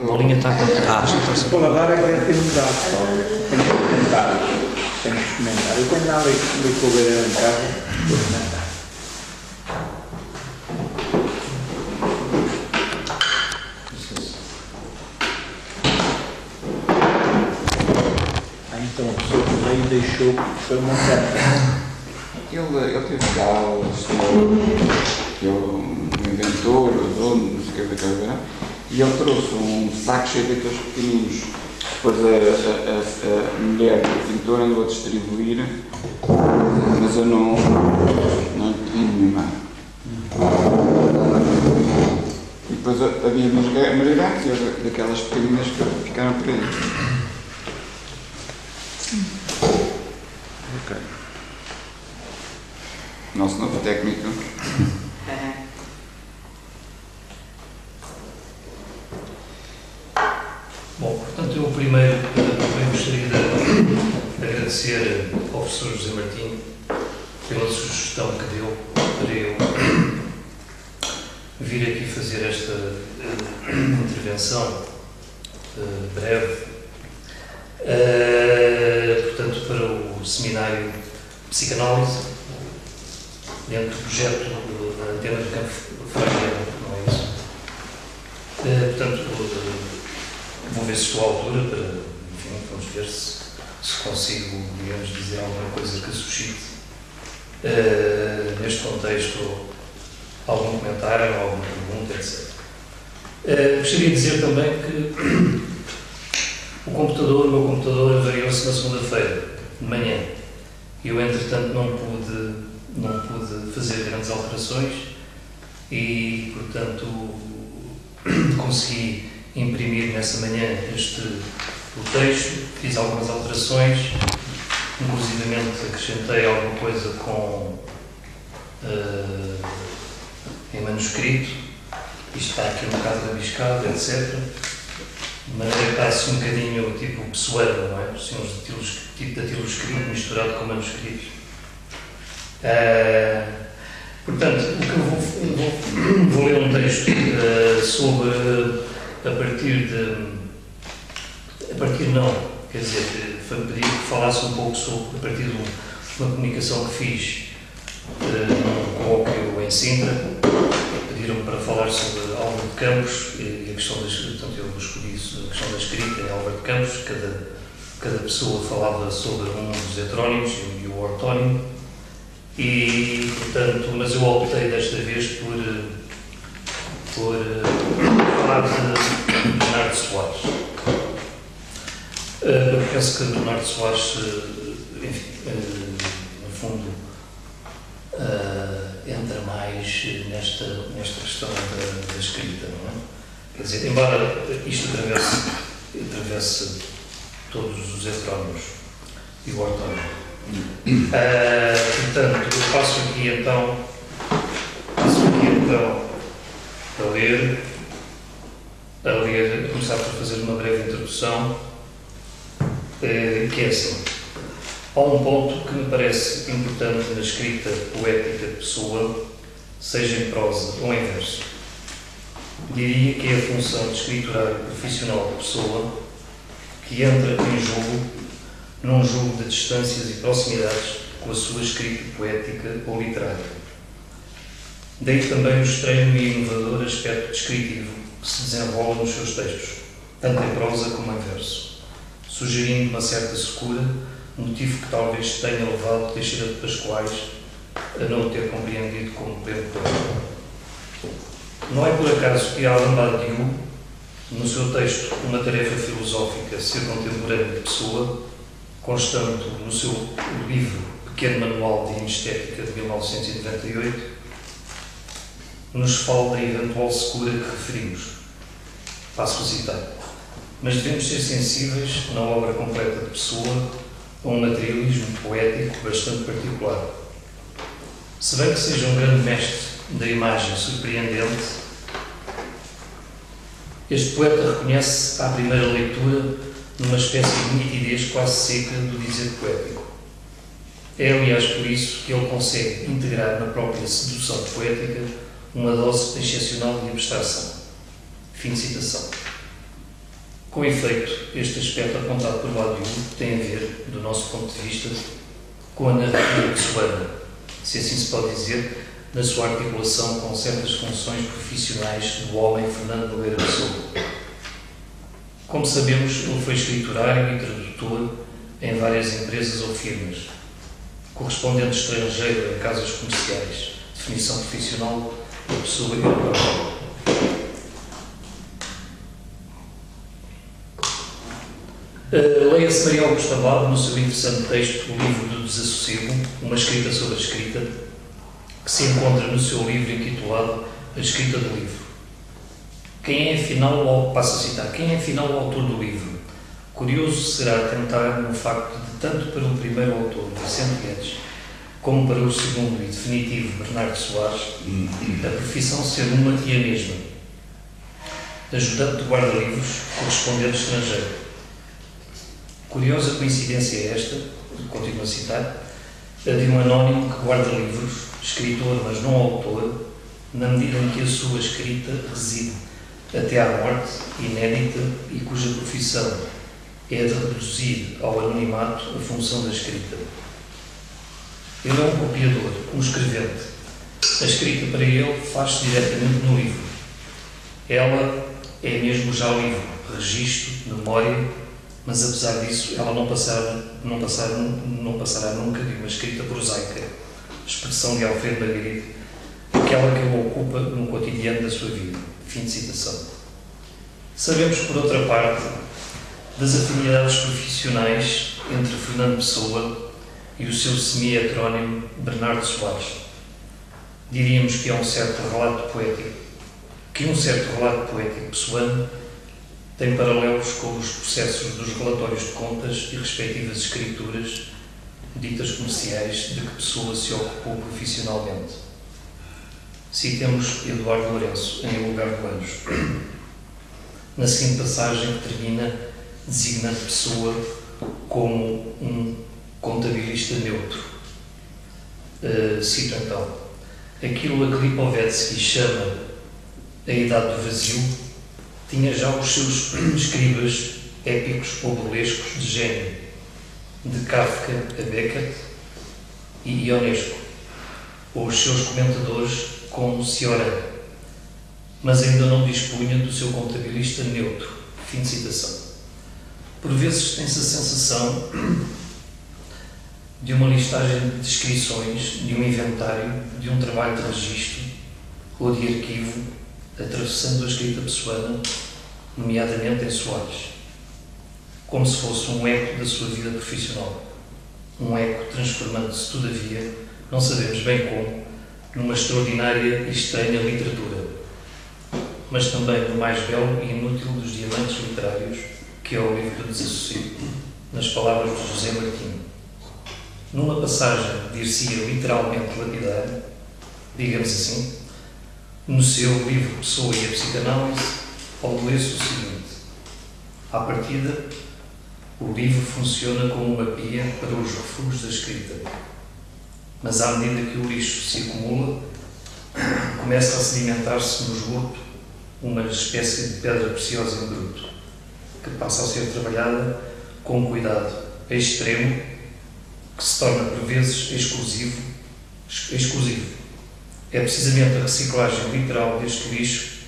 bolinha está com Se for lavar é que deve ter mudado. Tenho que experimentar. Tenho que experimentar. Eu tenho lá ali com o beirão em casa. Vou experimentar. Então a pessoa que veio deixou, foi montar. Ele teve cá, um inventor, o dono, não sei o que daquela coisa, e ele trouxe um saco cheio daqueles pequeninos. Depois a mulher do pintor andou a distribuir, mas eu não lhe pedi nenhuma. E depois havia umas grandes e daquelas pequeninas que ficaram por aí. Ok. Nosso novo técnico. Bom, portanto, eu primeiro gostaria de agradecer ao professor José Martinho pela sugestão que deu para eu vir aqui fazer esta intervenção breve, portanto, para o seminário de psicanálise, dentro do projeto da Antena de Campo Fragmento, não é isso? Portanto, vou ver se estou à altura para, enfim, vamos ver se consigo, digamos, dizer alguma coisa que suscite, neste contexto, algum comentário, alguma pergunta, etc. Gostaria de dizer também que o meu computador avariou-se na segunda-feira, de manhã. Eu, entretanto, não pude fazer grandes alterações e, portanto, consegui imprimir nessa manhã o texto, fiz algumas alterações, inclusivamente acrescentei alguma coisa em manuscrito, isto está aqui um bocado rabiscado, etc. De maneira que está-se um bocadinho tipo pessoeiro, não é? Assim, tipo de daquilo escrito misturado com manuscritos. Portanto, o que eu vou ler um texto sobre, foi-me pedido que falasse um pouco sobre, a partir de uma comunicação que fiz num colóquio em Sintra. Pediram-me para falar sobre Álvaro de Campos e a questão portanto eu escolhi a questão da escrita em Álvaro de Campos. Cada pessoa falava sobre um dos heterónimos e o ortónimo. E, portanto, mas eu optei desta vez por falar de Bernardo Soares. Eu penso que Bernardo Soares, enfim, no fundo, entra mais nesta questão da escrita, não é? Quer dizer, embora isto atravesse todos os heterónimos e o ortónimo. Portanto, eu passo aqui então a começar por fazer uma breve introdução, que é assim. Há um ponto que me parece importante na escrita poética de Pessoa, seja em prosa ou em verso. Diria que é a função de escriturário profissional de Pessoa que entra em jogo num jogo de distâncias e proximidades com a sua escrita poética ou literária. Daí também o estranho e inovador aspecto descritivo que se desenrola nos seus textos, tanto em prosa como em verso, sugerindo uma certa secura, motivo que talvez tenha levado Teixeira de Pascoais a não o ter compreendido como pleno poeta. Não é por acaso que Alain Badiou, no seu texto Uma Tarefa Filosófica, Ser Contemporâneo de Pessoa, constando no seu livro Pequeno Manual de Estética de 1998, nos fala da eventual secura que referimos. Passo a citar. Mas devemos ser sensíveis, na obra completa de Pessoa, a um materialismo poético bastante particular. Se bem que seja um grande mestre da imagem surpreendente, este poeta reconhece à primeira leitura numa espécie de nitidez quase seca do dizer poético. É, aliás, por isso que ele consegue integrar na própria sedução poética uma dose excepcional de abstração. Fim de citação. Com efeito, este aspecto apontado por Badiou tem a ver, do nosso ponto de vista, com a narrativa pessoana, se assim se pode dizer, na sua articulação com certas funções profissionais do homem Fernando Nogueira Pessoa. Como sabemos, ele foi escriturário e tradutor em várias empresas ou firmas, correspondente estrangeiro em casas comerciais, definição profissional da pessoa europeu. Leia-se Maria Augusta Abado no seu interessante texto, o livro do Desassossego, uma escrita sobre a escrita, que se encontra no seu livro intitulado A Escrita do Livro. Quem é afinal, passo a citar, quem é afinal o autor do livro? Curioso será atentar no facto de, tanto para o primeiro autor, Vicente Guedes, como para o segundo e definitivo, Bernardo Soares, a profissão ser uma e a mesma. Ajudante de guarda-livros, correspondente estrangeiro. Curiosa coincidência é esta, continuo a citar, a de um anónimo que guarda livros, escritor mas não autor, na medida em que a sua escrita reside até à morte, inédita e cuja profissão é de reduzir ao anonimato a função da escrita. Ele é um copiador, um escrevente. A escrita para ele faz-se diretamente no livro. Ela é mesmo já o livro, registro, memória, mas apesar disso ela não passará nunca de uma escrita prosaica, expressão de Alfredo Margaride, aquela que o ocupa no cotidiano da sua vida. Fim de citação. Sabemos, por outra parte, das afinidades profissionais entre Fernando Pessoa e o seu semi-heterónimo Bernardo Soares. Diríamos que um certo relato poético pessoano tem paralelos com os processos dos relatórios de contas e respectivas escrituras ditas comerciais de que Pessoa se ocupou profissionalmente. Citemos Eduardo Lourenço, em O Lugar do Anjo, na seguinte passagem que termina designando Pessoa como um contabilista neutro. Cito então: aquilo a que Lipovetsky chama a idade do vazio tinha já os seus escribas épicos ou burlescos de gênio, de Kafka a Beckett e Ionesco, ou os seus comentadores como Cioran, mas ainda não dispunha do seu contabilista neutro. Fim de citação. Por vezes tem-se a sensação de uma listagem de descrições, de um inventário, de um trabalho de registro ou de arquivo, atravessando a escrita pessoana, nomeadamente em Soares, como se fosse um eco da sua vida profissional. Um eco transformando-se, todavia, não sabemos bem como, numa extraordinária e estranha literatura, mas também no mais belo e inútil dos diamantes literários, que é o livro do Desassossego, nas palavras de José Martinho. Numa passagem, dir-se-ia literalmente lapidária, digamos assim, no seu livro Pessoa e a Psicanálise, ao ler-se o seguinte: à partida, o livro funciona como uma pia para os refugos da escrita, mas à medida que o lixo se acumula, começa a sedimentar-se no esgoto uma espécie de pedra preciosa em bruto, que passa a ser trabalhada com cuidado extremo, que se torna por vezes exclusivo. É precisamente a reciclagem literal deste lixo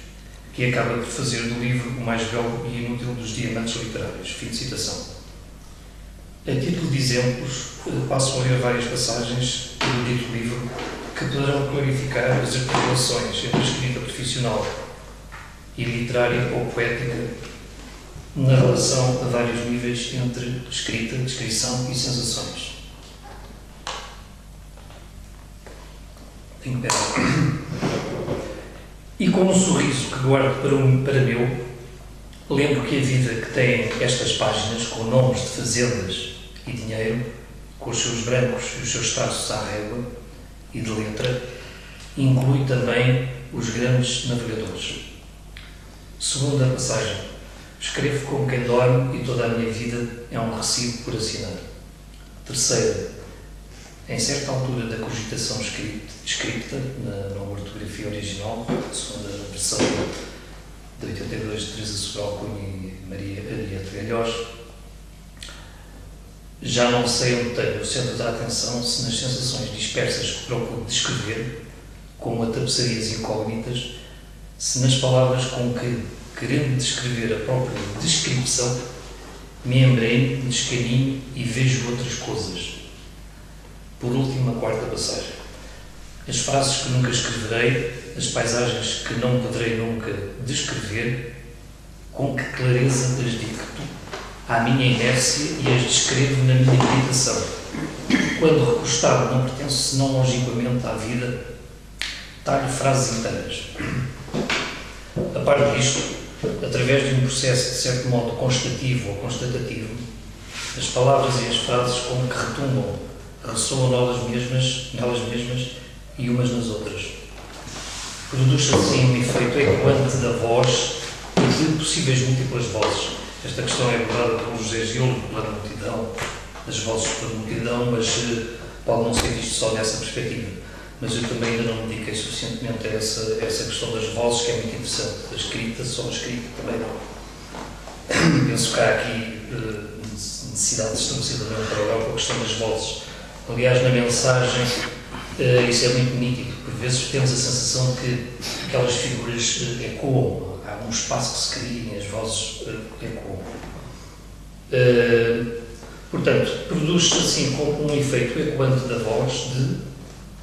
que acaba por fazer do livro o mais belo e inútil dos diamantes literários. Fim de citação. A título de exemplos, passo a ler várias passagens do dito livro que poderão clarificar as articulações entre a escrita profissional e literária ou poética na relação a vários níveis entre escrita, descrição e sensações. E com um sorriso que guardo para meu, lembro que a vida que tem estas páginas com nomes de fazendas e dinheiro, com os seus brancos e os seus traços à régua e de letra, inclui também os grandes navegadores. Segunda passagem: escrevo como quem dorme e toda a minha vida é um recibo por assinar. Terceira: em certa altura da cogitação escrita na ortografia original, segundo a versão de 82, de Teresa Sobral Cunha e Maria Ariete Galhós. Já não sei onde tenho o centro da atenção, se nas sensações dispersas que procuro descrever, como a tapeçarias incógnitas, se nas palavras com que, querendo descrever a própria descrição, me embrenho, descaminho e vejo outras coisas. Por último, a quarta passagem. As frases que nunca escreverei, as paisagens que não poderei nunca descrever, com que clareza as dicto à minha inércia e as descrevo na minha meditação. Quando recostado não pertenço senão longínquamente à vida, talho frases inteiras. A par disto, através de um processo de certo modo constativo ou constatativo, as palavras e as frases como que retumbam, ressoam nelas mesmas e umas nas outras. Produz-se assim um efeito ecoante da voz e de possíveis múltiplas vozes. Esta questão é abordada pelo José Gil, pela multidão, das vozes pela multidão, mas pode não ser visto só nessa perspectiva. Mas eu também ainda não me dediquei suficientemente a essa questão das vozes, que é muito interessante. A escrita, só a escrita também não. Penso que há aqui necessidade de estabelecer também um paralelo com a questão das vozes. Aliás, na mensagem, isso é muito nítido. Por vezes temos a sensação que aquelas figuras ecoam. Há um espaço que se cria e as vozes ecoam. Portanto, produz-se assim com um efeito ecoante da voz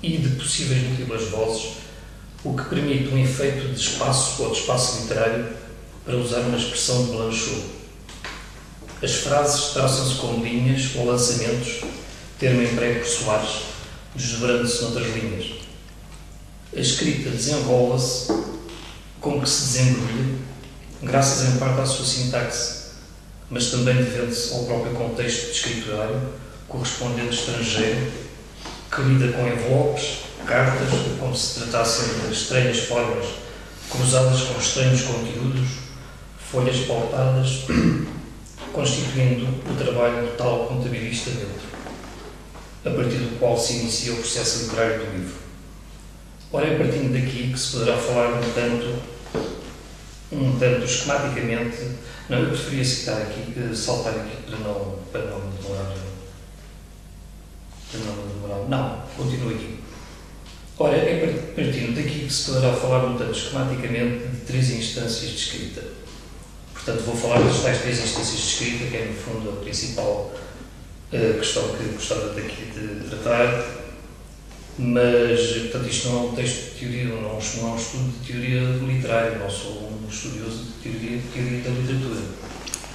e de possíveis múltiplas vozes, o que permite um efeito de espaço ou de espaço literário, para usar uma expressão de Blanchot. As frases traçam-se como linhas ou lançamentos, termo emprego por Soares, desdobrando-se noutras linhas. A escrita desenrola-se como que se desembrulha, graças em parte à sua sintaxe, mas também devendo-se ao próprio contexto de escriturário, correspondente estrangeiro, que lida com envelopes, cartas, como se tratassem de estranhas formas, cruzadas com estranhos conteúdos, folhas pautadas, constituindo o trabalho do tal contabilista neutro, a partir do qual se inicia o processo literário do livro. Ora, é partindo daqui que se poderá falar um tanto esquematicamente. Não, eu preferia citar aqui, saltar aqui para não me demorar. Não, continuo aqui. Ora, é partindo daqui que se poderá falar um tanto esquematicamente de 3 instâncias de escrita. Portanto, vou falar das tais 3 instâncias de escrita, que é no fundo a principal questão que gostava daqui de tratar, mas, portanto, isto não é um texto de teoria, não é um estudo de teoria literária, não sou um estudioso de teoria da literatura.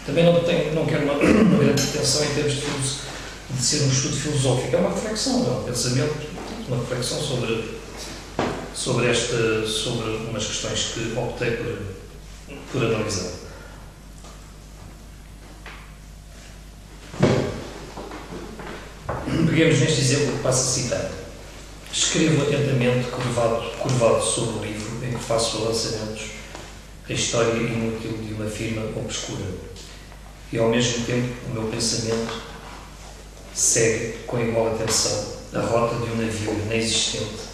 Também não quero uma grande pretensão em termos de ser um estudo filosófico, é uma reflexão, é um pensamento, uma reflexão sobre umas questões que optei por analisar. Peguemos neste exemplo que passo a citar. Escrevo atentamente, curvado sobre o livro em que faço lançamentos, a história inútil de uma firma obscura. E ao mesmo tempo o meu pensamento segue com igual atenção a rota de um navio inexistente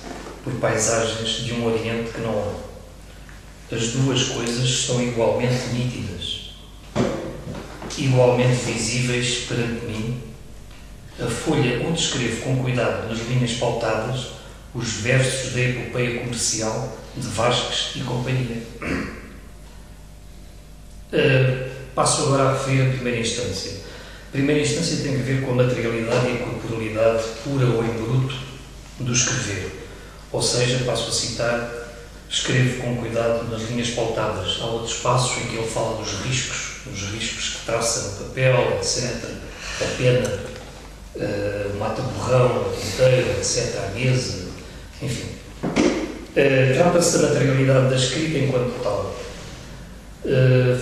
por paisagens de um Oriente que não há. As duas coisas estão igualmente nítidas, igualmente visíveis perante mim. A folha onde escrevo com cuidado nas linhas pautadas os versos da epopeia comercial de Vasques e companhia. Passo agora a referir a primeira instância. A primeira instância tem a ver com a materialidade e a corporalidade pura ou em bruto do escrever. Ou seja, passo a citar, escrevo com cuidado nas linhas pautadas. Há outros passos em que ele fala dos riscos que traça no papel, etc. A pena, o mata-borrão, a tinteira, etc., a mesa, enfim. Trata-se da materialidade da escrita enquanto tal.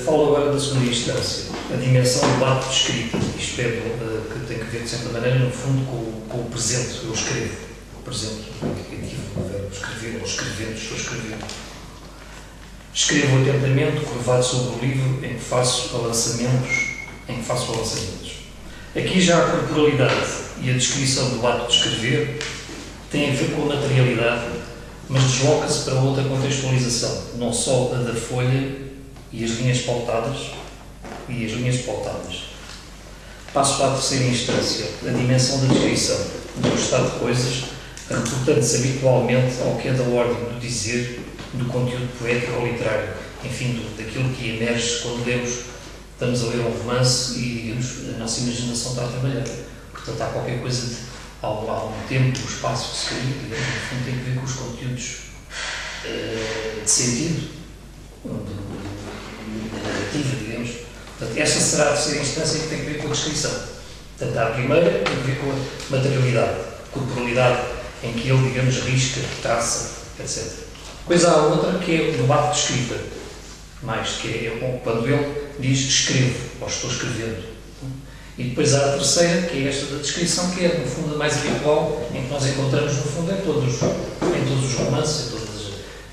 Falo agora da segunda instância, a dimensão do ato de escrita, isto é, que tem que ver, de certa maneira, no fundo, com o presente. Eu escrevo, o presente, o indicativo do verbo escrever, ou escrevendo, estou escrevendo. Escrevo atentamente, curvado sobre o livro em que faço lançamentos. Aqui já a corporalidade e a descrição do ato de escrever têm a ver com a materialidade, mas desloca-se para outra contextualização, não só a da folha, e as linhas pautadas. Passo à terceira instância, a dimensão da descrição do estado de coisas, reportando-se habitualmente ao que é da ordem do dizer, do conteúdo poético ou literário, enfim, daquilo que emerge quando estamos a ler um romance e, digamos, a nossa imaginação está a trabalhar. Portanto, há qualquer coisa há um tempo, um espaço que se cria, digamos, no fundo tem que ver com os conteúdos de sentido, da narrativa, digamos. Portanto, esta será a terceira instância que tem que ver com a descrição. Portanto, a primeira tem que ver com a materialidade, corporalidade, em que ele, digamos, risca, traça, etc. Depois há a outra que é o debate de escrita, que é quando ele diz escrevo, ou estou escrevendo. E depois há a terceira, que é esta da descrição, que é, no fundo, a mais habitual, em que nós encontramos, no fundo, em todos os romances,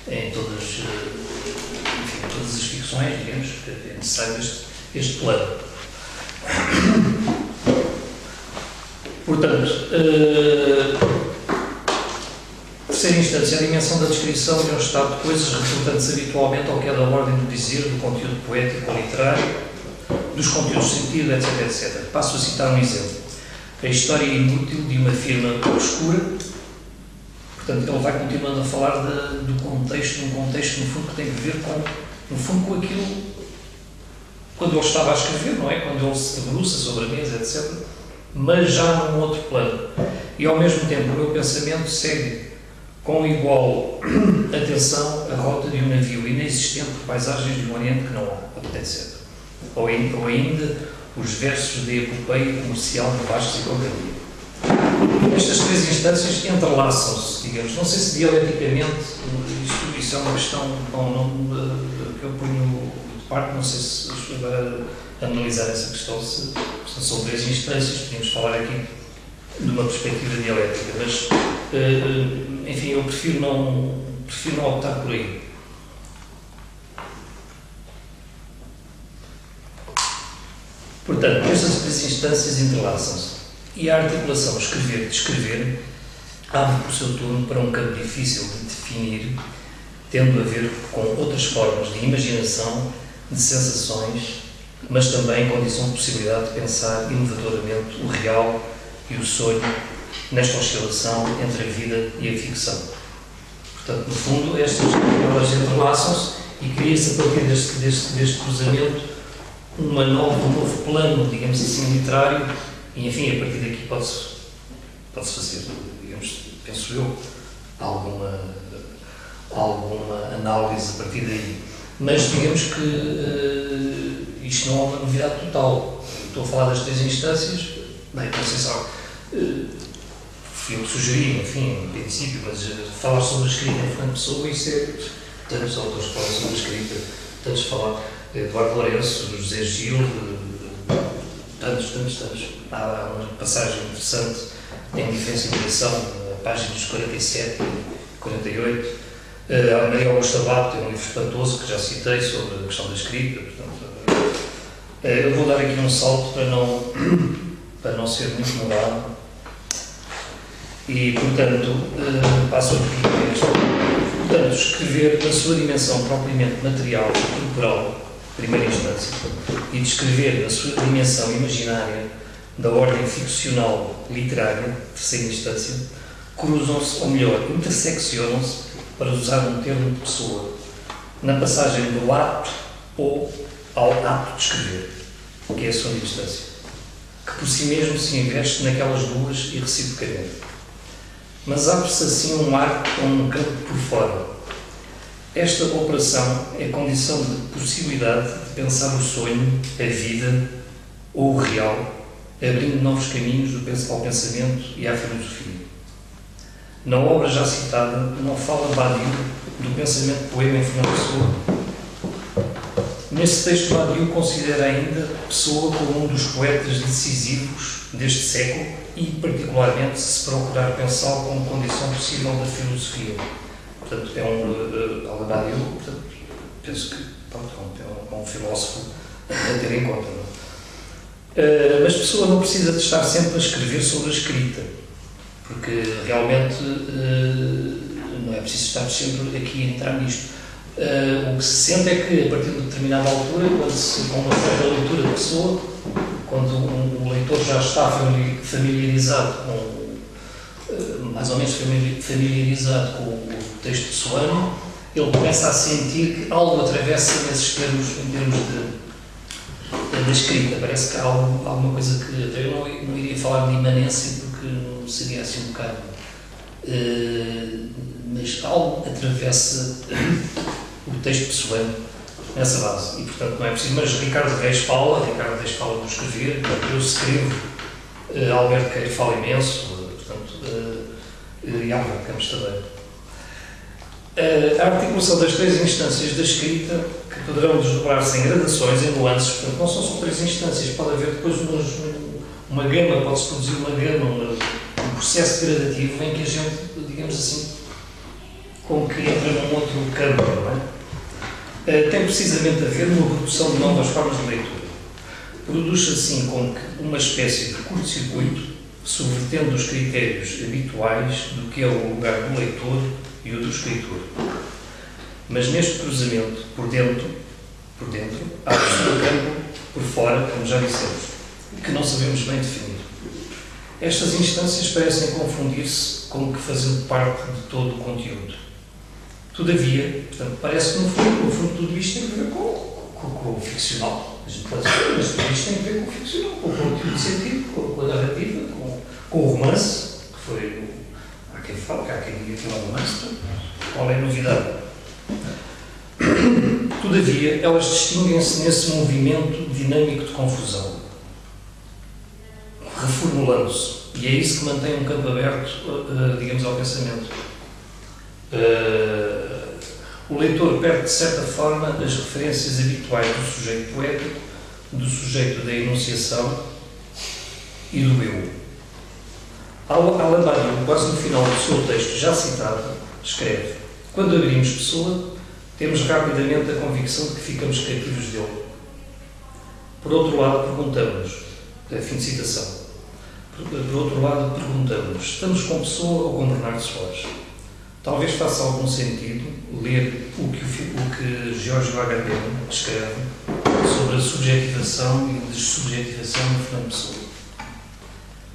em todas as ficções, digamos, que é necessário este plano. Portanto, terceira instância, a dimensão da descrição de um estado de coisas, reportando-se habitualmente ao que é da ordem do dizer, do conteúdo poético ou literário, dos conteúdos de sentido, etc, etc. Passo a citar um exemplo. A história inútil de uma firma obscura. Portanto, ele vai continuando a falar do contexto, num contexto, no fundo, que tem a ver com aquilo, quando ele estava a escrever, não é? Quando ele se debruça sobre a mesa, etc. Mas já num outro plano. E, ao mesmo tempo, o meu pensamento segue com igual atenção a rota de um navio inexistente por paisagens de um Oriente que não há, etc. Ou ainda os versos de epopeia comercial de Vasco e Companhia. Estas três instâncias entrelaçam-se, digamos. Não sei se dialeticamente, isso é uma questão que eu ponho de parte, não sei se agora analisar essa questão, se são três instâncias, podemos falar aqui de uma perspectiva dialética, mas, enfim, eu prefiro não optar por aí. Portanto, estas três instâncias entrelaçam-se e a articulação escrever-descrever abre por seu turno para um campo difícil de definir, tendo a ver com outras formas de imaginação, de sensações, mas também condição de possibilidade de pensar inovadoramente o real e o sonho nesta oscilação entre a vida e a ficção. Portanto, no fundo, estas elas entrelaçam-se e cria-se a partir deste cruzamento um novo plano, digamos assim, literário, e enfim, a partir daqui pode-se fazer, digamos, penso eu, alguma análise a partir daí. Mas digamos que isto não é uma novidade total. Estou a falar das três instâncias, bem, não sei se fui eu que sugeri, enfim, em princípio, mas falar sobre a escrita em Fernando Pessoa, isso é, tantos autores que falam sobre a escrita, tantos falam, Eduardo Lourenço, José Gil, tantos. Há uma passagem interessante em Diferença e Direção, páginas 47 e 48. A Maria Augusta Bato tem um livro espantoso que já citei sobre a questão da escrita. Portanto, eu vou dar aqui um salto para não ser muito demorado. E, portanto, passo a repetir isto. Portanto, escrever na sua dimensão propriamente material e corporal, primeira instância, e descrever na sua dimensão imaginária da ordem ficcional literária, terceira instância, cruzam-se, ou melhor, interseccionam-se, para usar um termo de pessoa, na passagem do ato ou ao ato de escrever, que é a segunda instância, que por si mesmo se investe naquelas duas e reciprocamente. Mas abre-se assim um arco ou um campo por fora. Esta operação é condição de possibilidade de pensar o sonho, a vida ou o real, abrindo novos caminhos ao pensamento e à filosofia. Na obra já citada, não fala Badiou do pensamento poema em Fernando Pessoa. Nesse texto, Badiou considera ainda Pessoa como um dos poetas decisivos deste século e, particularmente, se procurar pensá-lo como condição possível da filosofia. Portanto, fala Badiou, portanto, penso que é um filósofo a ter em conta. Não? Mas Pessoa não precisa de estar sempre a escrever sobre a escrita, porque realmente não é preciso estar sempre aqui a entrar nisto. O que se sente é que, a partir de determinada altura, com uma certa leitura da pessoa, quando um leitor já está familiarizado mais ou menos familiarizado com o texto pessoano, ele começa a sentir que algo atravessa nesses termos, em termos da escrita. Parece que há alguma coisa que até eu não iria falar de imanência, porque seria assim um bocado. Mas algo atravessa o texto pessoano nessa base. E, portanto, não é preciso. Mas Ricardo Reis fala do escrever, eu escrevo, Alberto Queiro fala imenso, e Álvaro Campos também. A articulação das 3 instâncias da escrita, que poderão desdobrar-se em gradações, em nuances, portanto, não são só 3 instâncias, pode haver depois uma gama, pode-se produzir uma gama, um processo gradativo em que a gente, digamos assim, como que entra num outro campo, não é? Tem precisamente a ver numa produção de novas formas de leitura. Produz-se assim como que uma espécie de curto-circuito, subvertendo os critérios habituais do que é o lugar do leitor e o do escritor. Mas neste cruzamento, por dentro, abre-se um campo por fora, como já dissemos, que não sabemos bem definir. Estas instâncias parecem confundir-se como que fazendo parte de todo o conteúdo. Todavia, portanto, parece que no fundo tudo isto tem a ver com o ficcional. A gente pode dizer, mas tudo isto tem a ver com o ficcional, com o conteúdo de sentido, com a narrativa, com o romance, que foi. Há quem fala, há quem diga que é um romance, qual é a novidade? Todavia, elas distinguem-se nesse movimento dinâmico de confusão, reformulando-se, e é isso que mantém um campo aberto, digamos, ao pensamento. O leitor perde, de certa forma, as referências habituais do sujeito poético, do sujeito da enunciação e do eu. Alain Badiou, quase no final do seu texto já citado, escreve: quando abrimos Pessoa, temos rapidamente a convicção de que ficamos cativos dele. Por outro lado, perguntamos, fim de citação, por outro lado, perguntamos, estamos com Pessoa ou com Bernardo Soares? Talvez faça algum sentido ler o que Giorgio Agamben escreve sobre a subjetivação e dessubjetivação de Fernando Pessoa.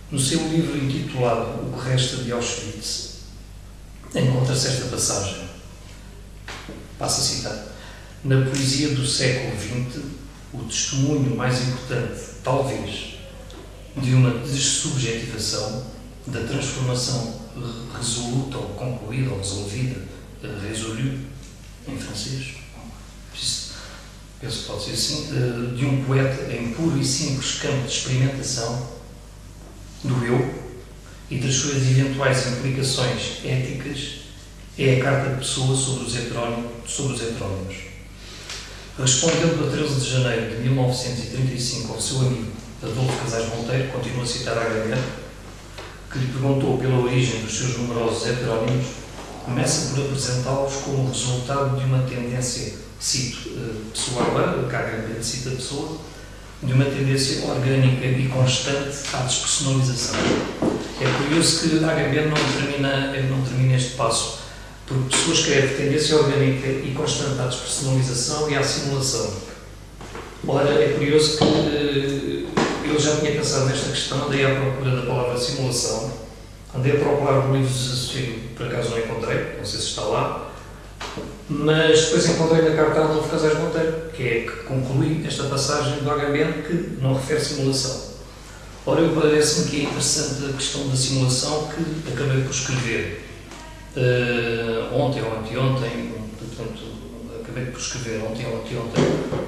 No seu livro intitulado O que Resta de Auschwitz, encontra-se esta passagem. Passo a citar. Na poesia do século XX, o testemunho mais importante, talvez, de uma dessubjetivação, da transformação resoluta ou concluída ou resolvida, résolu, em francês, penso que pode ser assim, de um poeta em puro e simples campo de experimentação do eu e das suas eventuais implicações éticas, é a carta de Pessoa sobre os heterónimos. Respondendo a 13 de janeiro de 1935 ao seu amigo Adolfo Casais Monteiro, continua a citar Agamben, que lhe perguntou pela origem dos seus numerosos heterónimos, começa por apresentá-los como resultado de uma tendência, cito Pessoa agora, que Agamben cita Pessoa, de uma tendência orgânica e constante à despersonalização. É curioso que Agamben não termina este passo, porque Pessoa escreve tendência orgânica e constante à despersonalização e à simulação. Ora, é curioso que eu já tinha pensado nesta questão, andei à procura da palavra simulação, andei a procurar no livro de Desassossego, por acaso não encontrei, não sei se está lá, mas depois encontrei na carta de Adolfo Casais Monteiro, que é que conclui esta passagem do Agamben que não refere simulação. Ora, eu parece-me que é interessante a questão da simulação, que acabei por escrever ontem ou anteontem, portanto, acabei por escrever ontem ou anteontem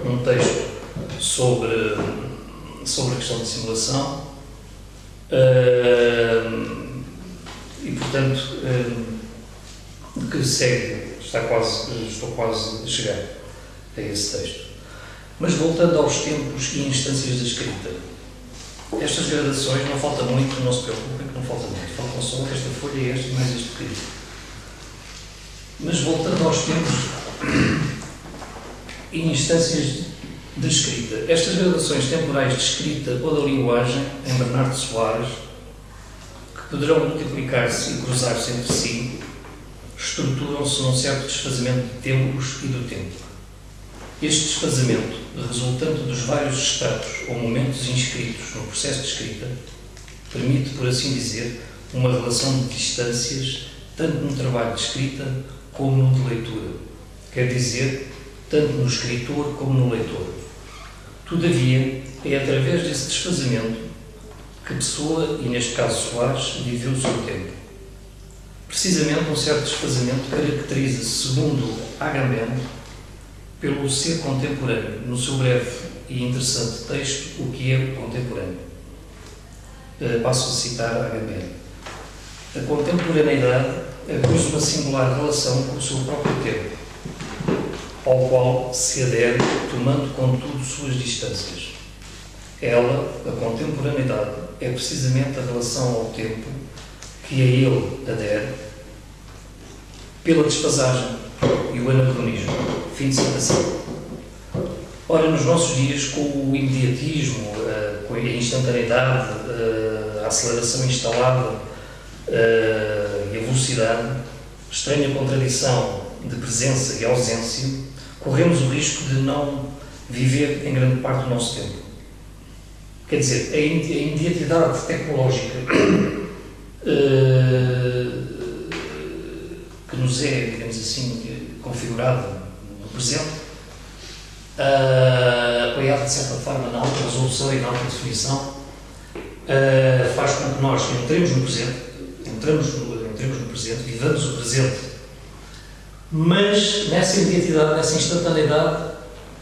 um texto sobre a questão de simulação e, portanto, que segue, estou quase a chegar a esse texto. Mas voltando aos tempos e instâncias da escrita, estas gradações não falta muito, não se preocupem que não falta muito, faltam só esta folha e esta e mais este bocadinho. Mas voltando aos tempos e instâncias da escrita, estas gradações temporais de escrita ou da linguagem, em Bernardo Soares, que poderão multiplicar-se e cruzar-se entre si, estruturam-se num certo desfazamento de tempos e do tempo. Este desfazamento, resultante dos vários estratos ou momentos inscritos no processo de escrita, permite, por assim dizer, uma relação de distâncias, tanto no trabalho de escrita como no de leitura. Quer dizer, tanto no escritor como no leitor. Todavia, é através desse desfazamento que Pessoa, e neste caso Soares, viveu o seu tempo. Precisamente um certo desfazamento caracteriza-se, segundo Agamben, pelo ser contemporâneo, no seu breve e interessante texto, O que é o contemporâneo. Passo a citar Agamben. A contemporaneidade acusou uma singular relação com o seu próprio tempo, ao qual se adere, tomando contudo suas distâncias. Ela, a contemporaneidade, é precisamente a relação ao tempo que a ele adere pela desfasagem e o anacronismo. Fim de citação. Ora, nos nossos dias, com o imediatismo, com a instantaneidade, a aceleração instalada e a velocidade, estranha contradição de presença e ausência, corremos o risco de não viver em grande parte do nosso tempo. Quer dizer, a imediatidade tecnológica que nos é, digamos assim, configurada no presente, apoiada de certa forma na alta resolução e na alta definição, faz com que nós entremos no presente, vivamos o presente, mas nessa imediatidade, nessa instantaneidade,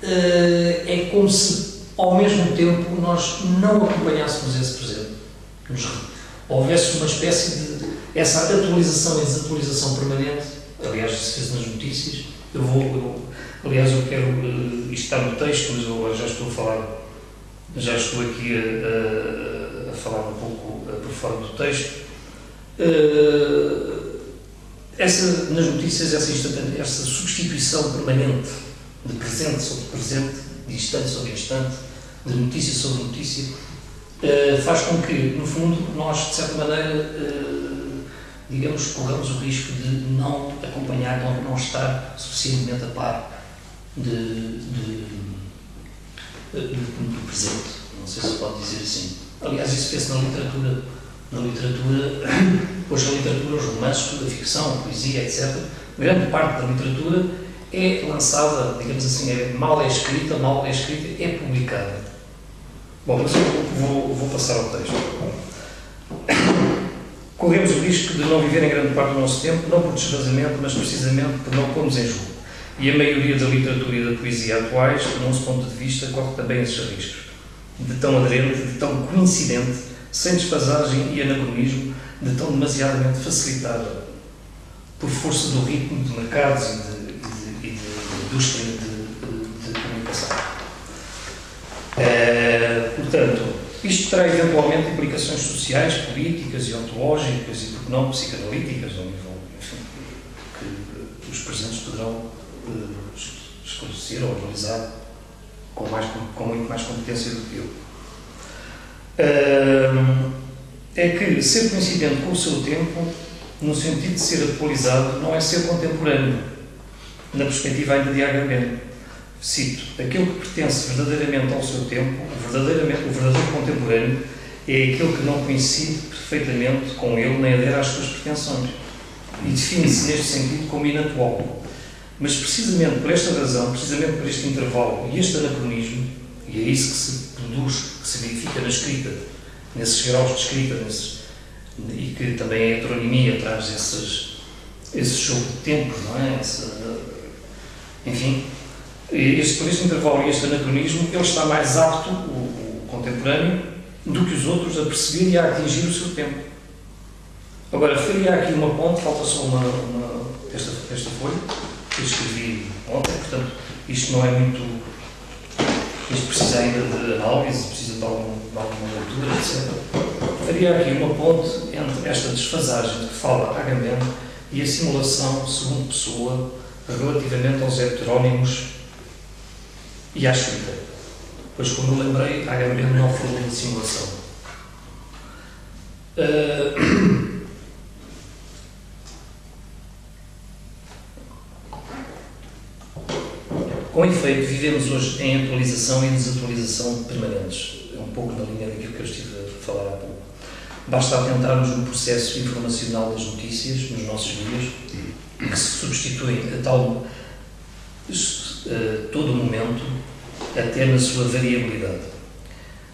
é como se ao mesmo tempo nós não acompanhássemos esse presente. Houvesse uma espécie de essa atualização e desatualização permanente. Aliás, se fez nas notícias. Aliás, eu quero, isto está no texto, mas eu já estou aqui a falar um pouco por fora do texto. Nas notícias, essa substituição permanente de presente sobre presente, de instante sobre instante, de notícia sobre notícia, faz com que, no fundo, nós, de certa maneira, digamos, corramos o risco de não acompanhar, não estar suficientemente a par do presente. Não sei se pode dizer assim. Aliás, isso vê-se na literatura, hoje a literatura, os romances, toda a ficção, a poesia, etc., grande parte da literatura é lançada, digamos assim, mal é escrita, é publicada. Bom, mas eu vou passar ao texto. Corremos o risco de não viver em grande parte do nosso tempo, não por desfazamento, mas precisamente por não pormos em jogo. E a maioria da literatura e da poesia atuais, do nosso ponto de vista, corre também esses riscos. De tão aderente, de tão coincidente, sem desfasagem e anacronismo, de tão demasiadamente facilitada, por força do ritmo de mercados e de indústria de comunicação. Portanto, isto terá eventualmente implicações sociais, políticas e ontológicas e, por que não, psicanalíticas, ao nível, enfim, que os presentes poderão esclarecer ou analisar com muito mais competência do que eu. É que ser coincidente com o seu tempo, no sentido de ser atualizado, não é ser contemporâneo, na perspectiva ainda de Agamben. Cito: aquele que pertence verdadeiramente ao seu tempo, o verdadeiro contemporâneo, é aquele que não coincide perfeitamente com ele nem adere às suas pretensões, e define-se neste sentido como inatual. Mas precisamente por esta razão, precisamente por este intervalo e este anacronismo, e é isso que se produz, que se verifica na escrita, nesses graus de escrita, e que também a heteronimia traz esse jogo de tempos, não é? Enfim, por este intervalo e este anacronismo, ele está mais apto, o contemporâneo, do que os outros a perceber e a atingir o seu tempo. Agora, faria aqui uma ponte, falta só esta folha, que eu escrevi ontem, portanto, isto não é muito... Isto precisa ainda de análise, precisa de alguma leitura, etc. Faria aqui uma ponte entre esta desfasagem de que fala Agamben e a simulação, segundo Pessoa, relativamente aos heterónimos e à escrita. Pois, como eu lembrei, Agamben não falou de simulação. Com efeito, vivemos hoje em atualização e desatualização permanentes. É um pouco na linha daquilo que eu estive a falar há pouco. Basta atentarmos no processo informacional das notícias, nos nossos dias, que se substituem a todo o momento, até na sua variabilidade.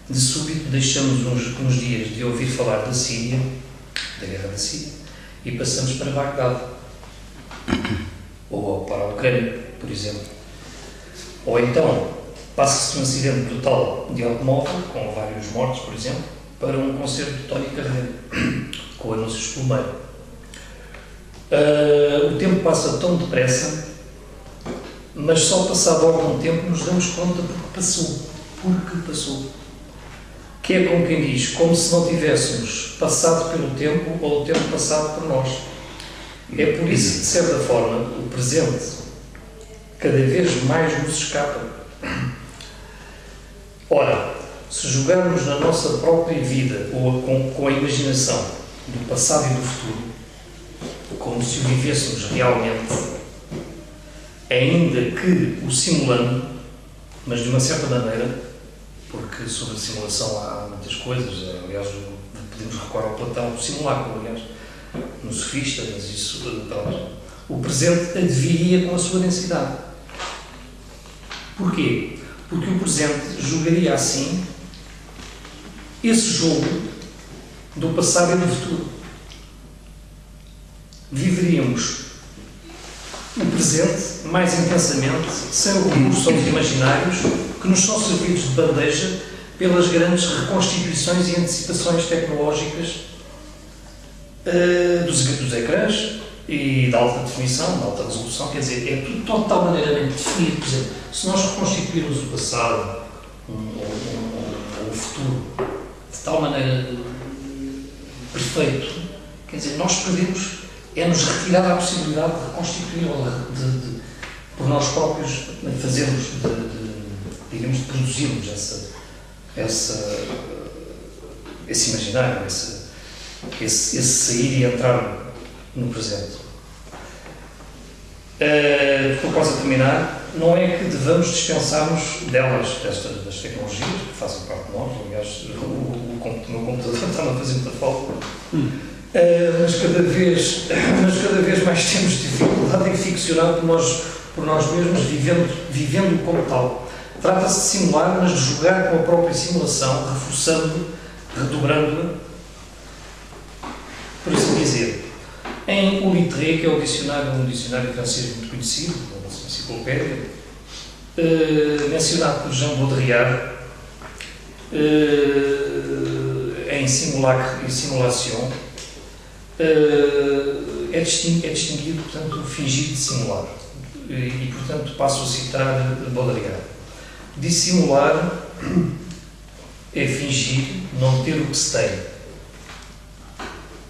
De súbito, deixamos uns dias de ouvir falar da Síria, da guerra da Síria, e passamos para Bagdade, ou para a Ucrânia, por exemplo. Ou então, passa-se de um acidente brutal de automóvel, com vários mortos, por exemplo, para um concerto de Tony Carreiro, com anúncios pelo meio. O tempo passa tão depressa, mas só passado algum tempo nos damos conta porque passou. Que é como quem diz, como se não tivéssemos passado pelo tempo ou o tempo passado por nós. É por isso que, de certa forma, o presente cada vez mais nos escapa. Ora, se jogarmos na nossa própria vida ou com a imaginação do passado e do futuro, como se o vivêssemos realmente, ainda que o simulando, mas de uma certa maneira, porque sobre a simulação há muitas coisas, aliás, podemos recorrer ao Platão do simulacro, aliás, no Sofista, mas isso, pronto. O presente adviria com a sua densidade. Porquê? Porque o presente jogaria assim esse jogo do passado e do futuro. Viveríamos o presente mais intensamente, sem o recurso aos imaginários que nos são servidos de bandeja pelas grandes reconstituições e antecipações tecnológicas dos ecrãs e da alta definição, da alta resolução. Quer dizer, é tudo de tal maneira definido. Por exemplo, se nós reconstituirmos o passado ou o futuro de tal maneira perfeito, quer dizer, nós perdemos, é-nos retirada a possibilidade de reconstituir ou por nós próprios fazermos, digamos, de produzirmos esse imaginário, esse sair e entrar no presente. De propósito a terminar, não é que devamos dispensar-nos das tecnologias que fazem parte de nós. Aliás, o meu computador está-me a fazer muita falta. Mas cada vez mais temos dificuldade em ficcionar por nós mesmos, vivendo como tal. Trata-se de simular, mas de jogar com a própria simulação, reforçando, redobrando-a, por assim dizer. Em O Littré, que é um dicionário francês muito conhecido, a nossa enciclopédia, mencionado por Jean Baudrillard, em Simulacre e Simulation, é distinguido, portanto, o fingir de simular. E, portanto, passo a citar Baudrillard. Dissimular é fingir não ter o que se tem.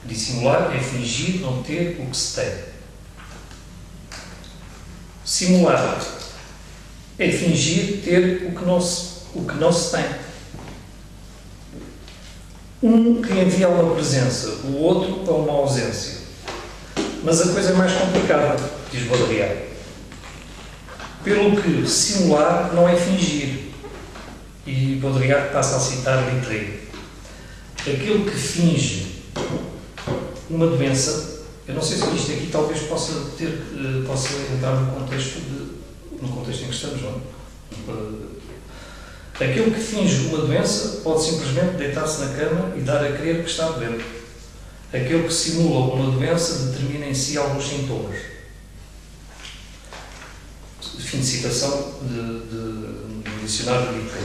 Dissimular é fingir não ter o que se tem. Simular é fingir ter o que não se tem. Um que envia uma presença, o outro a uma ausência. Mas a coisa é mais complicada, diz Baudrillard. Pelo que simular não é fingir. E Baudrillard passa a citar Littré. Aquele que finge uma doença, eu não sei se isto aqui talvez possa entrar no contexto em que estamos, não é? Aquele que finge uma doença pode simplesmente deitar-se na cama e dar a crer que está doente. Aquele que simula uma doença determina em si alguns sintomas. Fim de citação do dicionário de Littré.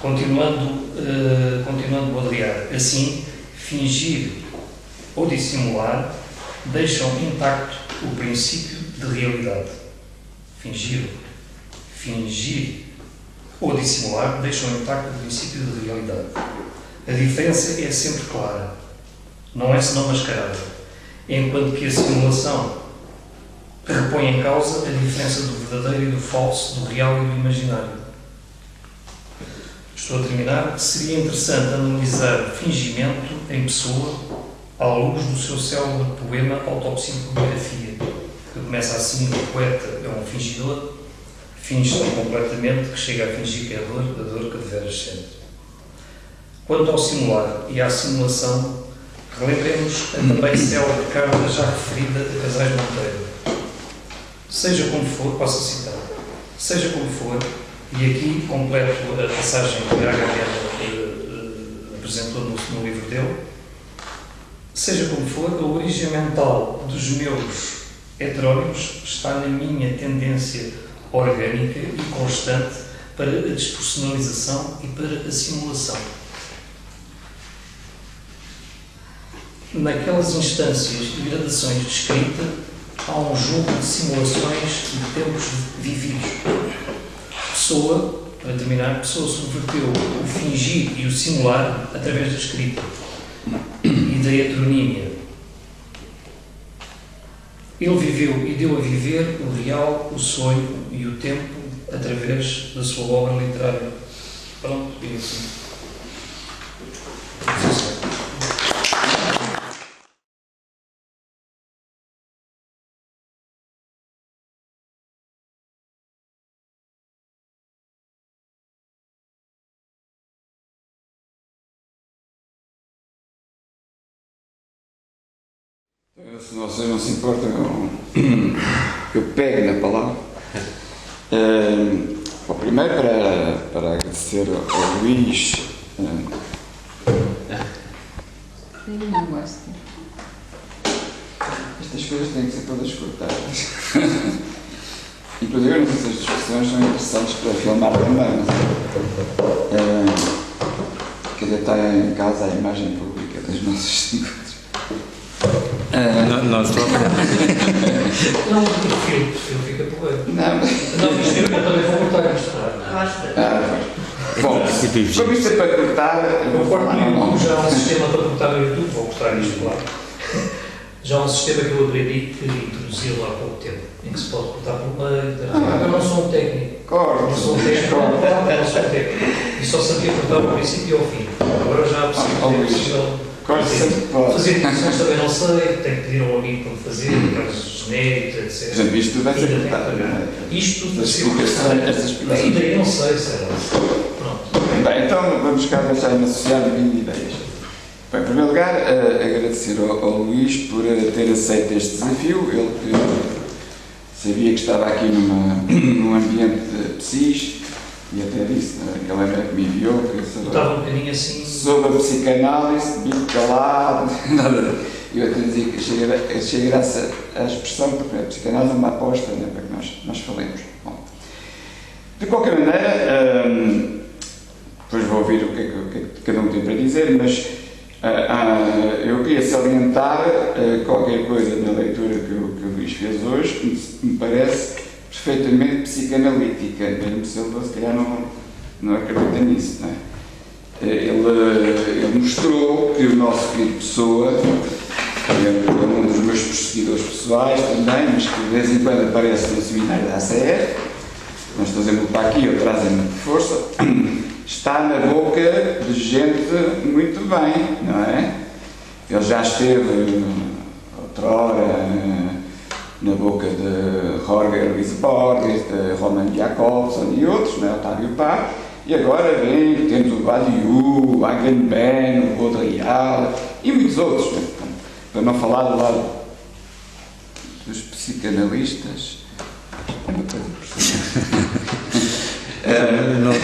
Continuando Baudrillard. Assim, fingir ou dissimular deixam intacto o princípio de realidade. Fingir ou dissimular deixam intacto o princípio de realidade. A diferença é sempre clara, não é senão mascarada, enquanto que a simulação repõe em causa a diferença do verdadeiro e do falso, do real e do imaginário. Estou a terminar. Seria interessante analisar fingimento em pessoa à luz do seu célebre poema Autopsicografia, que começa assim: o poeta é um fingidor, finge tão completamente que chega a fingir que é a dor que deveras sente. Quanto ao simular e à simulação, relembremos a também célebre carta já referida a Casais Monteiro. Seja como for, posso citar, seja como for, e aqui completo a passagem que a H. apresentou no livro dele, seja como for, a origem mental dos meus heterónimos está na minha tendência orgânica e constante para a despersonalização e para a simulação. Naquelas instâncias e gradações de escrita, há um jogo de simulações de tempos vividos. Pessoa, para terminar, Pessoa subverteu o fingir e o simular através da escrita e da heteronímia. Ele viveu e deu a viver o real, o sonho e o tempo através da sua obra literária. Pronto, e assim. Se vocês não se importam, eu pego na palavra. Bom, primeiro para agradecer ao Luís. Eu não gosto. Estas coisas têm que ser todas cortadas. Inclusive, eu não sei se as discussões são interessantes para filmar também. Quer dizer, está em casa a imagem pública das nossas encontros. Nós trabalhamos. Não, o filme fica porreiro. Não, Isto eu também vou cortar isto. Bom, como isto é para cortar, Eu corto no YouTube, já há um sistema para cortar no YouTube, vou cortar isto, claro. Já há um sistema que eu aprendi que introduzi lá há pouco tempo, em que se pode cortar por meio. Eu não sou um técnico. Não sou um técnico, não sou um técnico. E só sabia cortar do princípio e ao fim. Agora já é possível. Fazer edições também não sei, tenho que pedir a um amigo para me fazer, aqueles genéricos, etc. Já isto vai ser cortado, não é? Isto tudo Estas explicações. ainda eu não sei, será? Pronto. Bem, então vamos cá deixar na sociedade 20 ideias. Bem, em primeiro lugar, agradecer ao Luís por ter aceito este desafio. Ele que sabia que estava aqui num ambiente de psis, e até disse naquela maneira que me enviou que Estava um bocadinho assim. sobre a psicanálise, bico calado, nada. Eu até dizia que achei graça à expressão, porque a psicanálise é uma aposta, né, para que nós falemos. Bom, de qualquer maneira, depois vou ouvir o que é que cada um tem para dizer, mas eu queria salientar qualquer coisa na leitura que o Luís fez hoje, que me parece perfeitamente psicanalítica, mesmo se ele se calhar não acredita nisso, não é? Ele mostrou que o nosso querido Pessoa, que é um dos meus perseguidores pessoais também, mas que de vez em quando aparece no seminário da ACR, nós trazemos-lo para aqui, ou trazem-no de força, está na boca de gente muito bem, não é? Ele já esteve outrora na boca de Jorge Luis Borges, de Roman Jacobson e outros, não é? Otávio Paz, e agora temos o Badiou, o Agamben, o Baudrillard e muitos outros, não é? Para não falar do lado dos psicanalistas.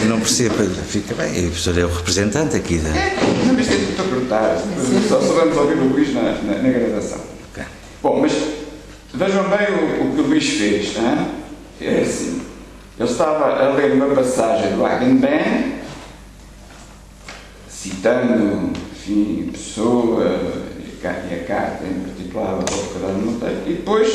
Não percebo, fica bem, o professor é o representante aqui da... Não, mas tem tudo a cortar, só vamos ouvir o Luís na gravação. Okay. Bom, mas vejam bem o que o Luís fez, hein? É assim, ele estava a ler uma passagem do Agamben, citando, enfim, Pessoa, e a carta em particular ao Fernando Monteiro, e depois,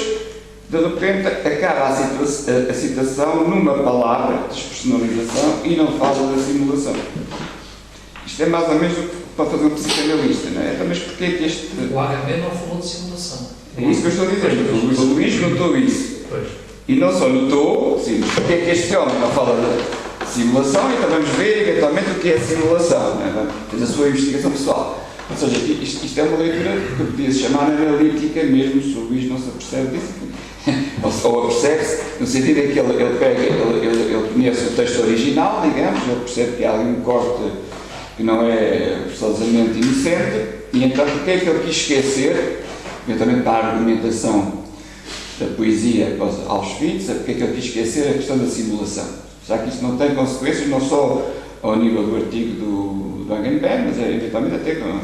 de repente, acaba a citação numa palavra, despersonalização, e não fala da simulação. Isto é mais ou menos o que pode fazer um psicanalista, não é? Então, mas porquê que este... O HB não falou de simulação. É isso que eu estou a dizer, o Luís notou isso. Pois. E não só notou, sim, mas porquê que este homem não fala de simulação, então vamos ver eventualmente o que é simulação, não é? Fez a sua investigação pessoal. Ou seja, isto é uma leitura que podia se chamar analítica, mesmo se o Luís não se apercebe disso. ou apercebe-se, no sentido em que ele pega, ele conhece o texto original, digamos, ele percebe que há ali um corte que não é forçosamente inocente, e então o que é que ele quis esquecer, eventualmente para a argumentação da poesia após Auschwitz, porque é que ele quis esquecer a questão da simulação. Já que isso não tem consequências, não só ao nível do artigo do Agamben, mas eventualmente até com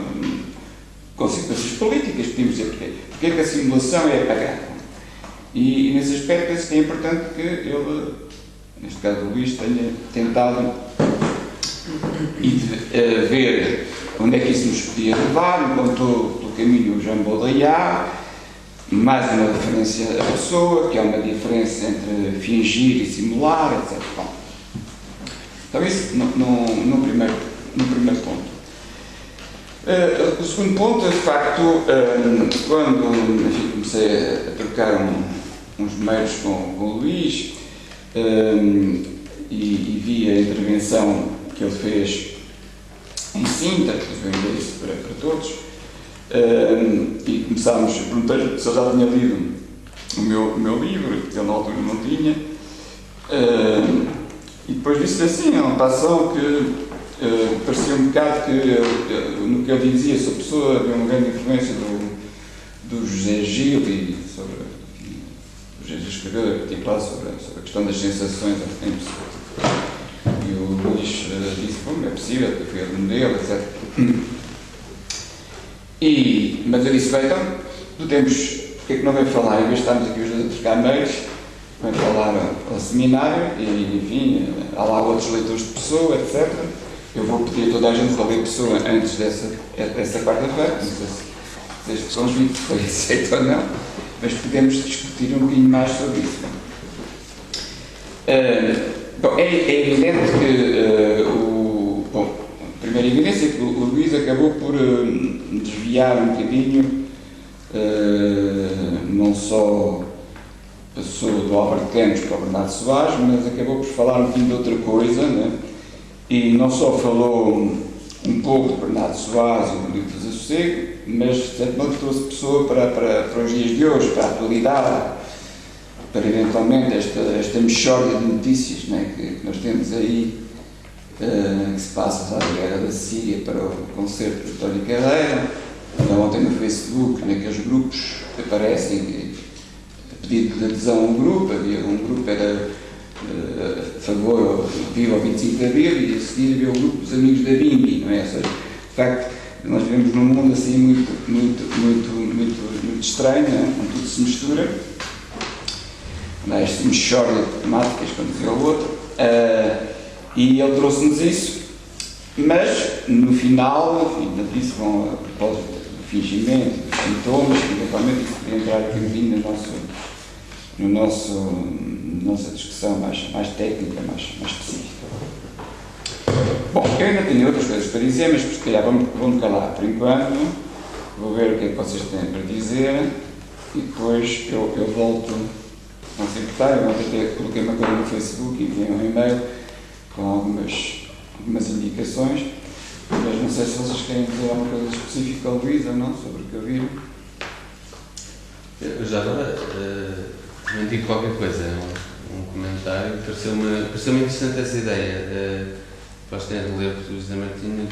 consequências políticas, podemos dizer porque é que a simulação é apagada. E nesse aspecto penso que é importante que ele, neste caso o Luís, tenha tentado ver onde é que isso nos podia levar, encontrou pelo caminho o Jean Baudrillard, mais uma referência à pessoa, que há uma diferença entre fingir e simular, etc. Bom, então isso no primeiro ponto. O segundo ponto é, de facto, quando comecei a trocar uns mails com o Luís e vi a intervenção que ele fez em Sintra, que eu enviei isso para todos, e começámos a perguntar se eu já tinha lido o meu livro, que eu na altura não tinha, e depois disse assim, uma passão que parecia um bocado que no que ele dizia sobre a pessoa havia uma grande influência do José Gil e sobre o José Gil escreveu articulado sobre a questão das sensações em pessoa. E o Luís disse, como é possível, que foi aluno dele, etc. Mas eu disse, bem, então, porque é que não veio falar? Em vez de estarmos aqui os dois a trocar mails, vem falar ao seminário e, enfim, há lá outros leitores de Pessoa, etc. Eu vou pedir a toda a gente para ler Pessoa antes dessa quarta-feira, não sei se este convite foi aceito ou não, mas podemos discutir um bocadinho mais sobre isso. Bom, é evidente que a primeira evidência é que o Luís acabou por desviar um bocadinho, não só passou do Álvaro de Campos para o Bernardo Soares, mas acabou por falar um bocadinho de outra coisa, né? E não só falou um pouco de Bernardo Soares e do livro do Desassossego, mas de certo modo trouxe Pessoa para os dias de hoje, para a atualidade, para eventualmente esta mixórdia de notícias, né, que nós temos aí, que se passa da guerra da Síria para o concerto de António Carreira. Ontem no Facebook, naqueles grupos que aparecem, a pedido de adesão a um grupo, havia um grupo que era a favor, viva ao 25 de Abril, e a seguir havia o grupo dos amigos da Bimbi, não é? Ou seja, de facto, nós vivemos num mundo assim muito estranho, não é? Onde tudo se mistura. Esta mixórdia de temáticas, quando dizia o outro, e ele trouxe-nos isso, mas no final, ainda disse, a propósito do fingimento, dos sintomas, que eventualmente isso podia entrar aqui um bocadinho na nossa discussão mais técnica, mais específica. Bom, eu ainda tenho outras coisas para dizer, mas se calhar vamos calar por enquanto, vou ver o que é que vocês têm para dizer e depois eu volto. Não se importar, eu até coloquei uma coisa no Facebook e enviei um e-mail com algumas indicações, mas não sei se vocês querem dizer alguma coisa específica ao Luís ou não, sobre o que eu vi. Eu já agora também digo qualquer coisa, um comentário, pareceu-me interessante essa ideia, depois de ler o José Martinho,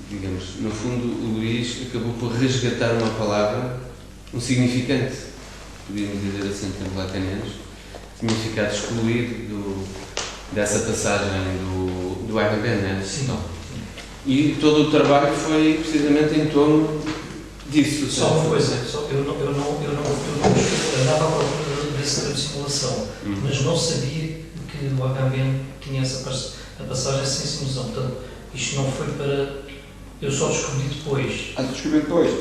digamos, no fundo o Luís acabou por resgatar uma palavra, um significante, podíamos dizer assim, tanto lacanianos, significado excluído dessa passagem do Agamben, né? Sim. E todo o trabalho foi precisamente em torno disso. Só uma coisa, eu andava à procura desse termo de simulação, mas não sabia que o Agamben tinha a passagem sem simulação. Portanto, isto não foi para... Eu só descobri depois. Descobri depois.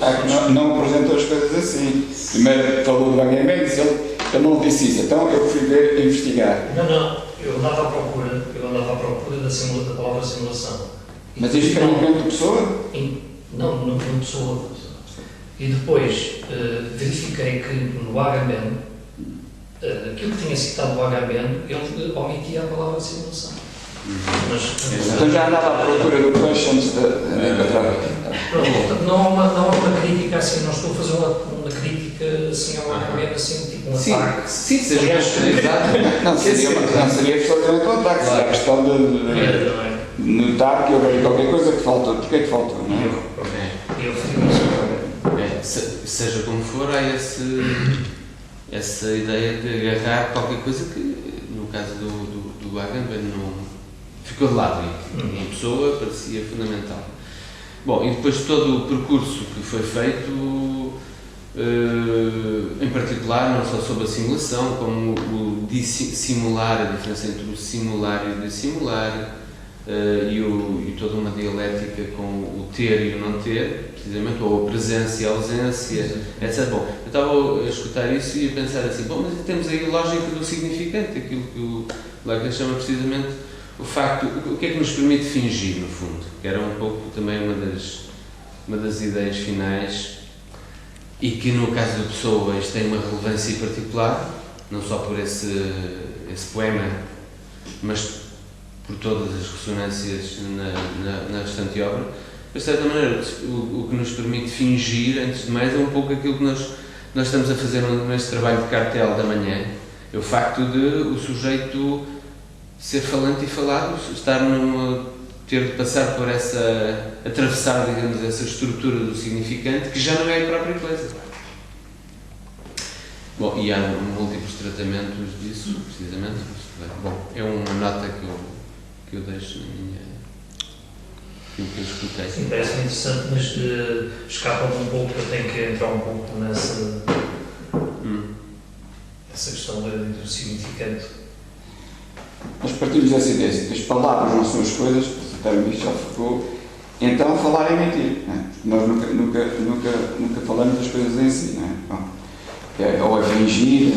Não apresentou as coisas assim. Primeiro falou do Agamben e ele não disse isso. Então eu fui investigar. Não. Eu andava à procura da palavra simulação. Mas isto foi um momento de Pessoa? Não, não Pessoa. E depois verifiquei que no Agamben, aquilo que tinha citado o Agamben, ele omitia a palavra simulação. Então já andava à procura do peixe antes de encontrar. Não há uma crítica assim, não estou a fazer uma crítica fica assim ao momento, assim, tipo um Sim, ataque. sim, seja Aliás, exato. Não seria absolutamente um ataque, seria a questão de notar que houve qualquer coisa que faltou. Porquê que faltou? Não é? Eu refiro isso. Seja como for, há essa ideia de agarrar qualquer coisa que, no caso do Agamben, não ficou de lado e em pessoa parecia fundamental. Bom, e depois todo o percurso que foi feito, em particular, não só sobre a simulação, como o dissimular, a diferença entre o simular e o dissimular, e toda uma dialética com o ter e o não ter, precisamente, ou a presença e a ausência, etc. Bom, eu estava a escutar isso e a pensar assim, bom, mas temos aí a lógica do significante, aquilo que o Lacan chama precisamente o facto, o que é que nos permite fingir, no fundo, que era um pouco também uma das ideias finais, e que no caso da Pessoa isto tem uma relevância particular, não só por esse poema, mas por todas as ressonâncias na restante obra. De certa maneira, o que nos permite fingir, antes de mais, é um pouco aquilo que nós estamos a fazer neste trabalho de cartel da manhã, é o facto de o sujeito ser falante e falado, ter de passar por atravessar, digamos, essa estrutura do significante, que já não é a própria coisa. Bom, e há múltiplos tratamentos disso, precisamente. Bom, é uma nota que eu deixo na minha... que eu escutei. Sim, parece-me interessante, mas escapa-me um pouco, eu tenho que entrar um pouco nessa questão do significante. Nós partimos dessa ideia, que as palavras não são as coisas, para citar o Michel Foucault, então falar é mentir. Não é? Nós nunca falamos das coisas em si. Não é? Bom, ou é fingir,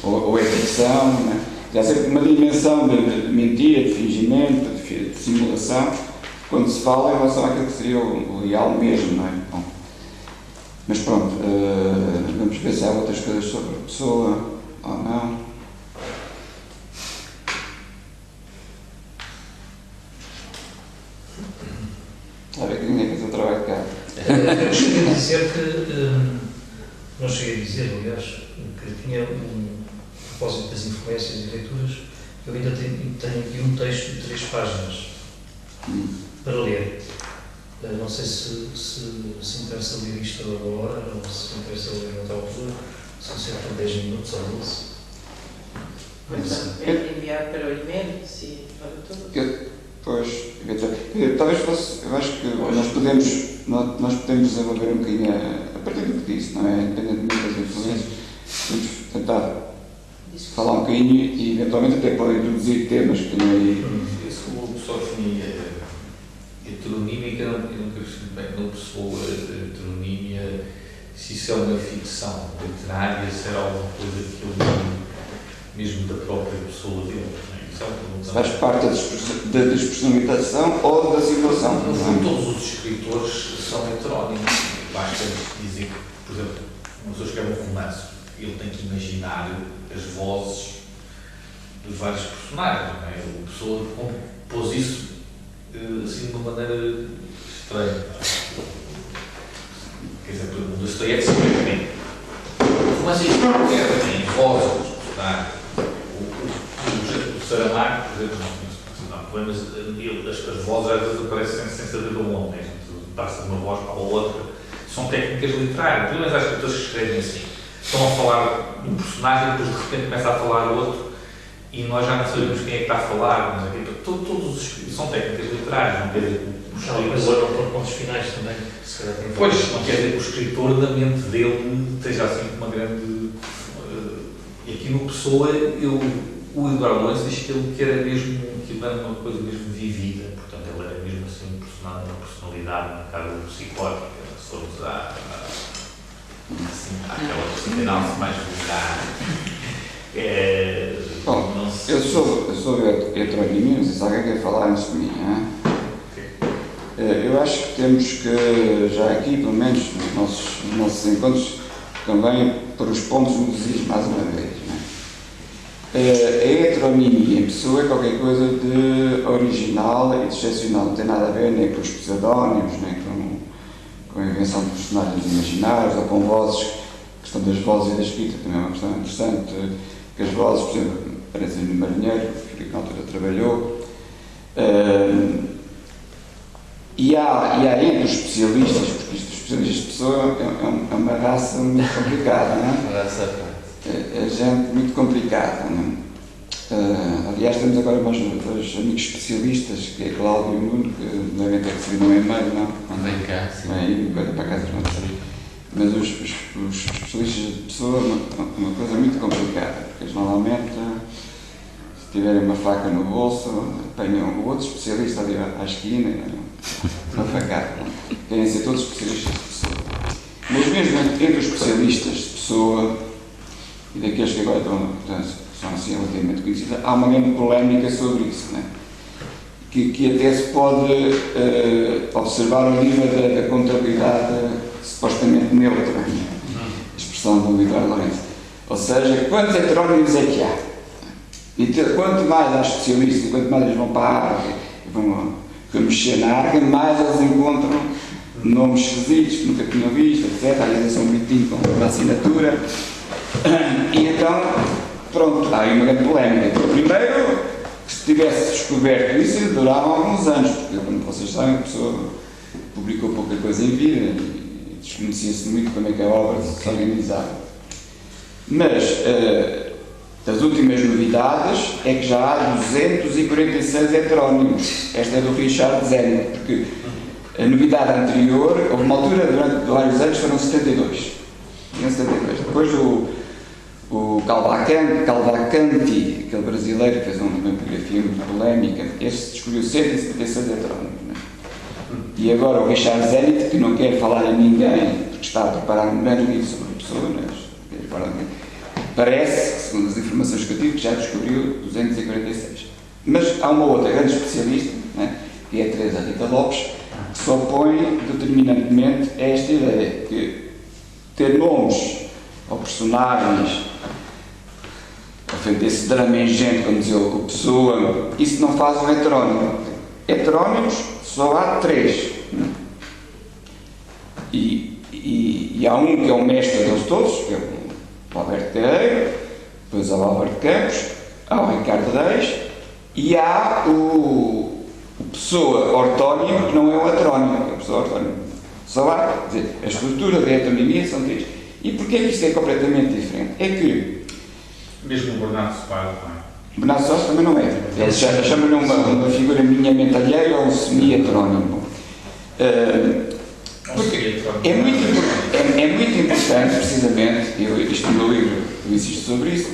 ou é ficção. Não é? Já sempre uma dimensão de mentira, de fingimento, de simulação, quando se fala em relação àquilo que seria o real mesmo. Não é? Bom, mas pronto, vamos ver se há outras coisas sobre a Pessoa ou não. Sabe que ninguém fez o trabalho de cá. Eu cheguei a dizer que, não cheguei a dizer, aliás, que tinha a propósito das influências e leituras, eu ainda tenho aqui um texto de 3 páginas para ler. Não sei se interessa ler isto agora, ou se interessa ler noutra altura, são cerca de 10 minutos ou 12. É enviar para o e-mail, sim, para tudo. Pois, talvez fosse, eu acho que nós podemos desenvolver um bocadinho a partir do que disse, não é? Independentemente das influências, podemos tentar falar um bocadinho e eventualmente até podem introduzir temas que não é. Isso como o pessoal definia heteronímica, eu nunca percebi bem, não pessoa heteronímia, se isso é uma ficção literária, se era alguma coisa que eu mesmo da própria pessoa dele. Faz parte da despersonalização ou da situação. No fundo, todos os escritores são heterónimos. Basta dizer que, por exemplo, uma pessoa escreve um romance, ele tem que imaginar as vozes dos vários personagens. Não é? A pessoa compôs isso assim de uma maneira estranha. Quer dizer, o Dostoiévski tem o romance tem vozes dos personagens. Saramago, por exemplo, não problemas, as vozes às vezes aparecem sem saber de onde, né? Passa de uma voz para a outra, são técnicas literárias. Pelo menos há escritores que escrevem assim, estão a falar um personagem e depois de repente começa a falar outro e nós já não sabemos quem é que está a falar, mas aqui, todos os são técnicas literárias, não quer dizer que o escritor por pontos finais também, se calhar tem. Pois, não quer dizer que o escritor da mente dele esteja assim uma grande. E aqui no Pessoa, o Eduardo Lourenço diz que ele era mesmo, que era uma coisa mesmo vivida, portanto ele era mesmo assim uma personalidade na cara psicótica, se formos àquela psicanálise mais vulgar. Bom, eu sou heteronímio, não sei se alguém quer falar antes de mim. Eu acho que temos que, já aqui, pelo menos nos nossos encontros, também por os pontos luzes mais uma vez. A heteronímia em Pessoa é qualquer coisa de original e de excepcional, não tem nada a ver nem com os pseudónimos, nem com a invenção de personagens imaginários ou com vozes que questão das vozes e da escrita também é uma questão interessante, que as vozes, por exemplo, aparecem no Marinheiro, que na altura trabalhou, e há entre os especialistas, porque os especialistas de pessoa é uma raça muito complicada, não é? É gente muito complicada, não é? Aliás, temos agora mais dois amigos especialistas, que é Cláudio e o Nuno, que devem ter recebido um e-mail, não? Vem cá, sim. Vem para casa, não sei. Mas os especialistas de pessoa é uma coisa muito complicada, porque eles normalmente, se tiverem uma faca no bolso, apanham o outro especialista ali à esquina e uma facada. Querem ser todos especialistas de pessoa. Mas mesmo entre os especialistas de pessoa e daqueles que agora são assim relativamente conhecidos, há uma grande polémica sobre isso, né? que até se pode observar o nível da contabilidade supostamente neutra, a expressão do Vitor Lourenço. Ou seja, quantos heterónimos é que há? E quanto mais há especialistas, e quanto mais eles vão para a área, vão mexer na área, mais eles encontram nomes esquisitos que nunca tinham visto, etc. Às vezes são um bitinho com uma assinatura. E então, pronto, há aí uma grande polémica. Então, primeiro, que se tivesse descoberto isso, durava alguns anos, porque, como vocês sabem, a pessoa publicou pouca coisa em vida e desconhecia-se muito como é que a obra se organizava. Mas, as últimas novidades é que já há 246 heterónimos. Esta é do Richard Zenit, porque a novidade anterior, houve uma altura, durante vários anos, foram 72. Depois o Calvacanti, aquele brasileiro que fez uma biografia muito polémica, esse descobriu 176 heterónimos. Né? E agora o Richard Zenit, que não quer falar a ninguém, porque está a preparar um grande livro sobre pessoas, parece, segundo as informações que eu tive, que já descobriu 246. Mas há uma outra grande especialista, né, que é a Teresa Rita Lopes, que se opõe determinantemente a esta ideia, que ter nomes ou personagens, esse drama ingente, como dizia o Pessoa, isso não faz um heterónimo. Heterónimos só há 3. E há um que é o mestre deles todos, que é o Alberto Carreiro, depois há o Alberto Campos, há o Ricardo Reis, e há o Pessoa ortónimo, que não é o heterónimo, que é o Pessoa ortónimo. Só há, quer dizer, a estrutura da heteronimia são 3. E porquê que isto é completamente diferente? É que mesmo o Bernardo Soares, não é? Bernardo Soares também não é. Ele chama-lhe uma figura minimamente alheia ou um semi-heterónimo. Porque é muito importante, precisamente, isto no meu livro eu insisto sobre isso,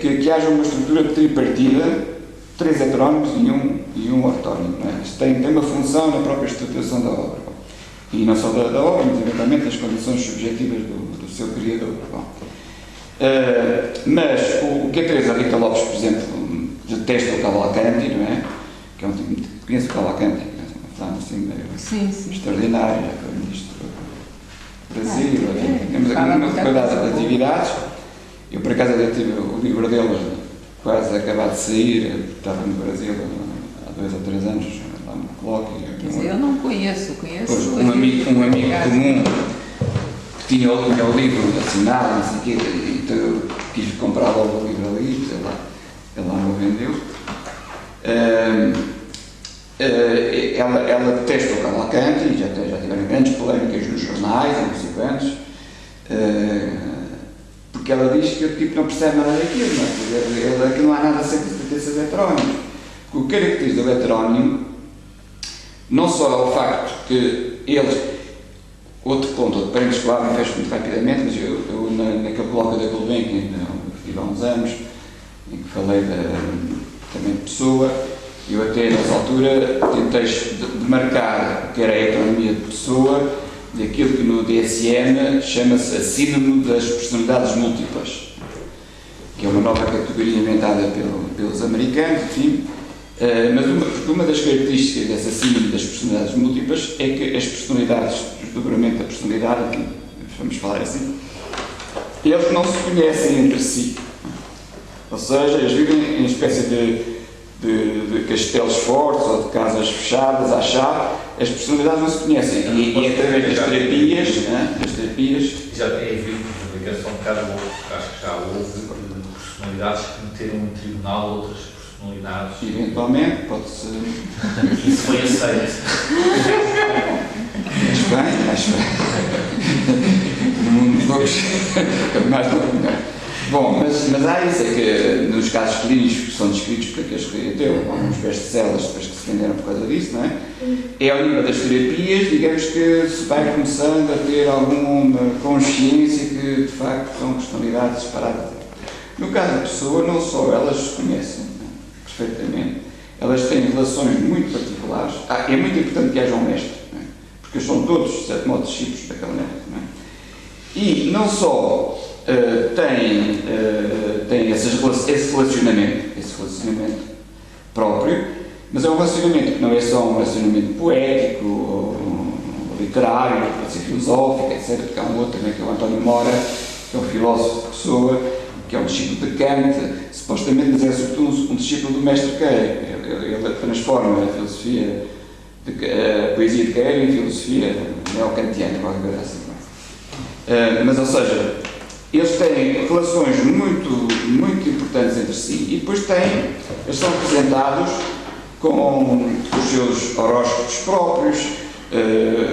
que haja uma estrutura tripartida, 3 heterónimos e um ortónimo. É? Isto tem uma função na própria estruturação da obra. E não só da obra, mas eventualmente das condições subjetivas do seu criador. Mas o que a Teresa Rita Lopes, por exemplo, detesta o Cavalcanti, não é? Que é um tipo que conhece o Cavalcanti, é uma assim meio extraordinário, já foi ministro do Brasil, temos aqui uma quantidade de atividades. Eu, por acaso, até tive o livro dele quase acabado de sair, estava no Brasil há 2 ou 3 anos, lá no colóquio. Eu não conheço. Pois, um amigo comum que tinha o livro assinado, não sei o quê, então eu quis comprar logo o livro ali, ele lá me vendeu. Ela detesta o Cavalcanti, já tiveram grandes polémicas nos jornais, há uns 5 anos, porque ela diz que o tipo não percebe nada daquilo, não é? Que não há nada a ser desses heterónimos. O que caracteriza o heterónimo não só é o facto que eles. Outro ponto, parênteses, claro, me fecho muito rapidamente, mas eu naquele bloco da Gulbenkian, que tive há uns anos, em que falei também de Pessoa, eu até nessa altura tentei demarcar o que era a heteronomia de Pessoa daquilo que no DSM chama-se a síndrome das personalidades múltiplas, que é uma nova categoria inventada pelos americanos, enfim. Mas uma das características dessa síndrome das personalidades múltiplas é que as personalidades, desdobramento da personalidade, vamos falar assim, eles não se conhecem entre si. Ou seja, eles vivem em espécie de castelos fortes ou de casas fechadas à chave, as personalidades não se conhecem. E é através das terapias, Já tem havido publicação um bocado, acho que já houve personalidades que meteram em tribunal outras personalidades. eventualmente, pode-se. Isso foi aceito. Acho bem. No mundo de poucos, mais não. Bom, mas há isso, é que nos casos clínicos que são descritos por aqueles que deu, alguns best-sellers depois que se venderam por causa disso, não é? É ao nível das terapias, digamos que se vai começando a ter alguma consciência que de facto são personalidades separadas. No caso da pessoa, não só elas se conhecem perfeitamente, elas têm relações muito particulares. É muito importante que haja um mestre, não é? Porque são todos, de certo modo, discípulos daquele mestre, não é? E não só tem esse relacionamento próprio, mas é um relacionamento que não é só um relacionamento poético, ou literário, pode ser filosófico, etc. Porque há um outro também, que é o António Mora, que é um filósofo de Pessoa, que é um discípulo de Kant, supostamente, mas é sobretudo um discípulo do mestre Queiro. Ele transforma a poesia de Queiro em filosofia neo-kantiana, qualquer coisa assim. Mas, ou seja, eles têm relações muito importantes entre si e depois eles são representados com os seus horóscopos próprios,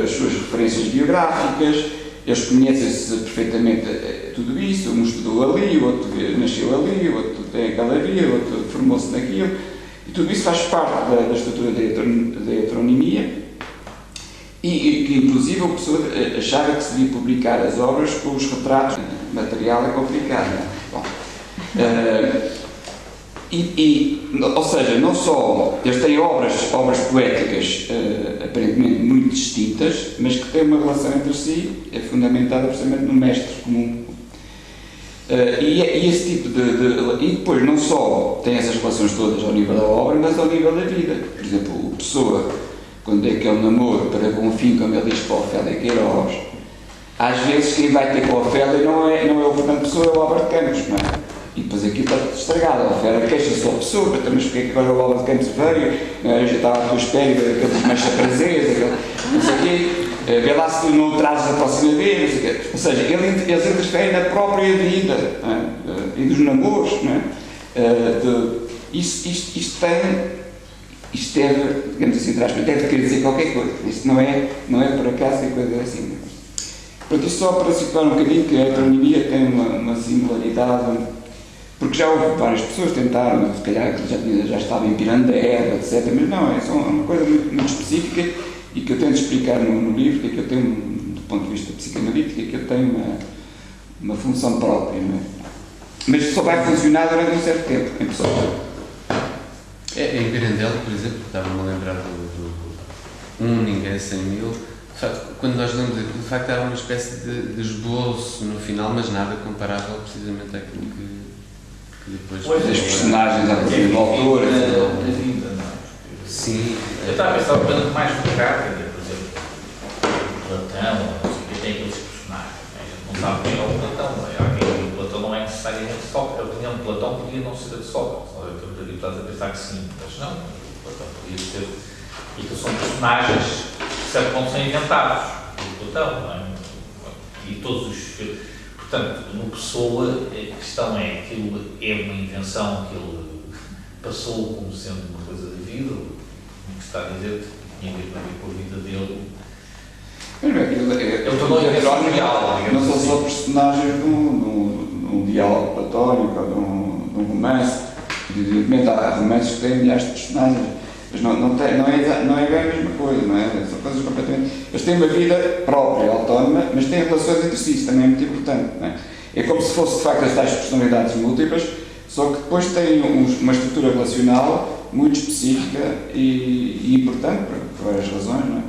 as suas referências biográficas, eles conhecem-se perfeitamente tudo isso, um estudou ali, o outro nasceu ali, o outro tem aquela via, o outro formou-se naquilo, e tudo isso faz parte da estrutura da heteronimia. E que, inclusive, a pessoa achava que se devia publicar as obras com os retratos. O material é complicado. Bom, ou seja, não só eles têm obras poéticas aparentemente muito distintas, mas que têm uma relação entre si, é fundamentada precisamente no mestre comum. E esse tipo e depois não só tem essas relações todas ao nível da obra, mas ao nível da vida. Por exemplo, o Pessoa, quando é que é um namoro para bom fim, como ele diz para a Ofélia Queiroz, às vezes quem vai ter com a Ofélia não é o Fernando Pessoa, é o Álvaro de Campos, não é? E depois aquilo está estragado. A Ofélia queixa-se da Pessoa, mas porque é que agora o Álvaro de Campos veio? Eu já estava à tua espera, aquele mexe a prazer, não sei o quê, vê lá se tu não o trazes a próxima vez, não sei o quê. Ou seja, eles interferem na própria vida, não é? E dos namoros, não é? Isto deve, digamos assim, deve querer dizer qualquer coisa. Isto não é por acaso e coisa assim. Portanto, isto só para situar um bocadinho que a heteronimia tem uma singularidade, porque já houve várias pessoas que tentaram, se calhar já estava em pirando da erva, etc. Mas não, é só uma coisa muito específica e que eu tento explicar no livro, que eu tenho, do ponto de vista psicanalítico, que eu tenho uma função própria, não é? Mas só vai funcionar durante um certo tempo, em pessoa. Em Pirandello, por exemplo, estava-me a lembrar do Ninguém 100 mil. De facto, quando nós lemos aquilo, de facto era uma espécie de esboço no final, mas nada comparável precisamente àquilo que depois... As personagens à partir do autor... Da vida, não é? Sim. Eu estava a pensar um bocadinho mais no Kafka, por exemplo, Platão, não sei o que, tem aqueles personagens. A gente não sabe quem é o Platão, não é? O Platão não é necessariamente Sócrates. A opinião de Platão podia não ser a de Sócrates. Eu estás a pensar que sim, mas não. O Platão podia ser... E que são personagens que, de certo ponto, são inventados do Platão, não é? E todos os... Portanto, no Pessoa, a questão é que aquilo é uma invenção que ele passou como sendo uma coisa da vida, o que está a dizer que tinha a ver com a vida dele. Ele tornou não são só personagens de um diálogo platónico ou de um romance. Evidentemente, há romances que têm milhares de personagens, mas não é bem a mesma coisa, não é? São coisas completamente... Eles têm uma vida própria, autónoma, mas têm relações entre si, isso também é muito importante, não é? É como se fosse, de facto, as tais personalidades múltiplas, só que depois têm uma estrutura relacional muito específica e importante, por várias razões, não é?